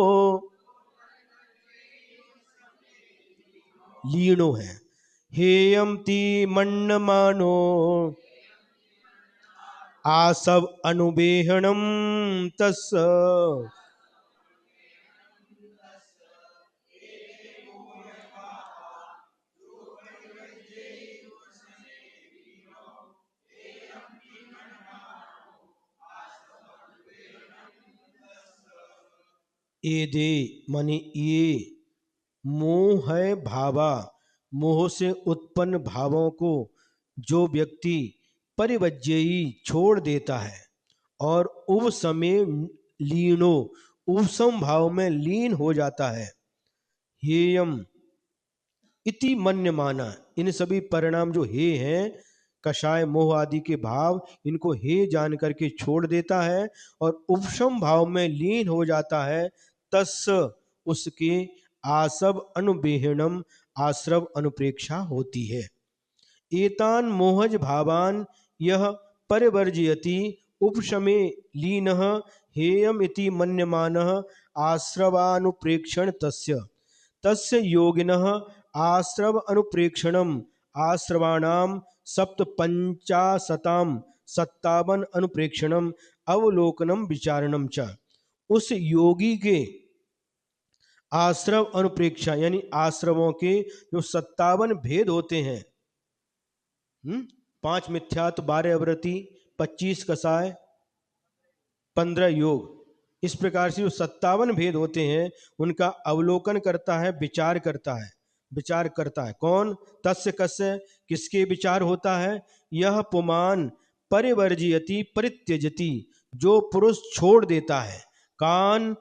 लीनो है, हेयम ती मन्न मानो आसव अनुबेहणम तस्। एदे माने ये, मोह है भावा, मोह से उत्पन्न भावों को जो व्यक्ति परिवज्यई छोड़ देता है, और उव समय लीनो, उपसम भाव में लीन हो जाता है। हेयम इति मन्य माना, इन सभी परिणाम जो हे हैं, कषाय मोह आदि के भाव, इनको हे जान करके छोड़ देता है और उपशम भाव में लीन हो जाता है। तस्, उसके आसव अनुबेहणम, आश्रव अनुप्रेक्षा होती है। एतान मोहज भावान यह परिवर्जयति उपशमे लीनः हेयम इति मन्यमानः आश्रवानुप्रेक्षण तस्य। तस्य योगिनः आश्रव अनुप्रेक्षणम आश्रवाणाम सप्त पंचाशताम 57 अनुप्रेक्षणम अवलोकनम विचारणम च। उस योगी के आश्रव अनुप्रेक्षा यानी आश्रवों के जो 57 भेद होते हैं, 5 मिथ्यात्व, 12 अवृत्ति, 25 कसाय, 15 योग, इस प्रकार से जो 57 भेद होते हैं उनका अवलोकन करता है, विचार करता है। विचार करता है कौन? तस्य कस्य, किसके विचार होता है? यह पुमान परिवर्जयति परित्यजति, जो पुरुष छोड़ देता है। कान,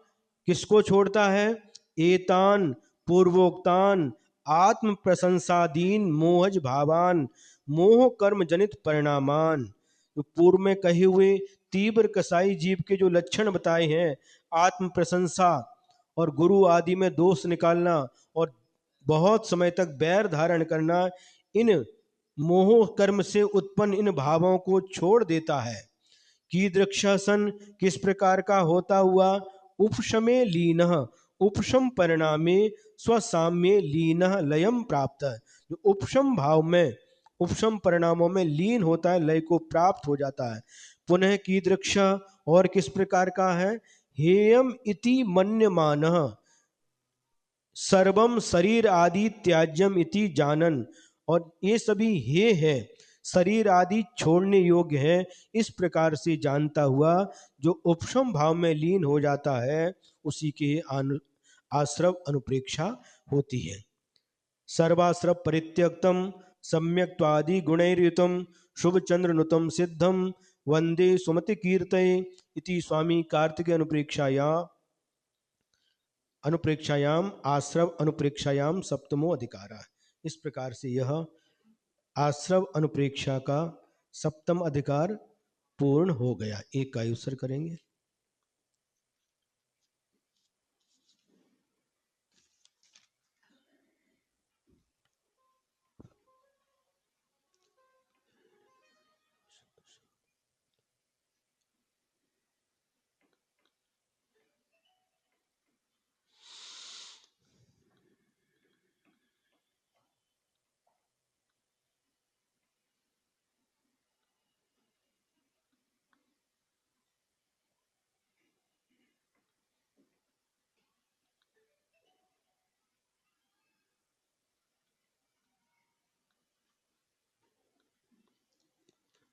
किसको छोड़ता है? एतान पूर्वोक्तान आत्म प्रशंसादीन मोहज भावान मोह कर्म जनित परिणामान। जो पूर्व में कहे हुए तीव्र कसाई जीव के जो लक्षण बताए हैं, आत्म प्रशंसा और गुरु आदि में दोष निकालना और बहुत समय तक बैर धारण करना, इन मोह कर्म से उत्पन्न इन भावों को छोड़ देता है। कीदृक्षासन, किस प्रकार का होता हुआ? उपशमे लीनः, उपशम परिणामे स्वसाम्ये लीनः लयम प्राप्त। जो उपशम भाव में, उपशम परिणामों में लीन होता है, लय को प्राप्त हो जाता है। पुनः कीदृक्ष, और किस प्रकार का है? हेयम इति मन्यमानः सर्वम शरीर आदि त्याज्यम इति जानन, और ये सभी हे है, शरीर आदि छोड़ने योग्य है, इस प्रकार से जानता हुआ जो उपशम भाव में लीन हो जाता है, उसी के आश्रव अनुप्रेक्षा होती है। सर्वाश्रव परित्यक्तम सम्यक्त्वादि गुणैर्युतम शुभ चंद्रनुतम सिद्धम वंदे सुमति कीर्तये इति स्वामी कार्तिक अनुप्रेक्षायाम आश्रव अनुप्रेक्षायाम सप्तमो अधिकार। इस प्रकार से यह आश्रव अनुप्रेक्षा का सप्तम अधिकार पूर्ण हो गया। एक का उत्सर्ग करेंगे।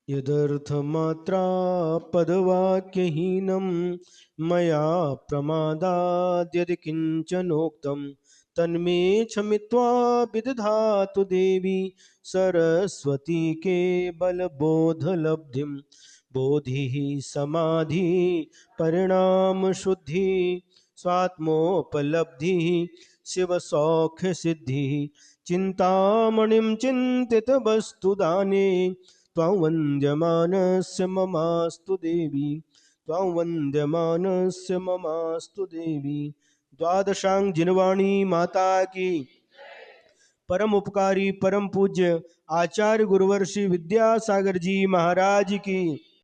यदर्थमात्रा पदवाक्यहीनं मया प्रमादाद्यदि किञ्चनोक्तं तन्मे क्षमित्वा विदधातु देवी सरस्वती केवलबोधलब्धिं। बोधिः समाधि परिणामशुद्धि स्वात्मोपलब्धिः शिवसौख्यसिद्धिः। चिन्तामणिं चिन्तितवस्तुदाने त्वां वन्द्यमानस्य ममास्तु देवी। त्वां वन्द्यमानस्य ममास्तु देवी। द्वादशांग जिनवाणी माता की, परम उपकारी परम पूज्य आचार्य गुरुवर श्री विद्यासागर जी महाराज की।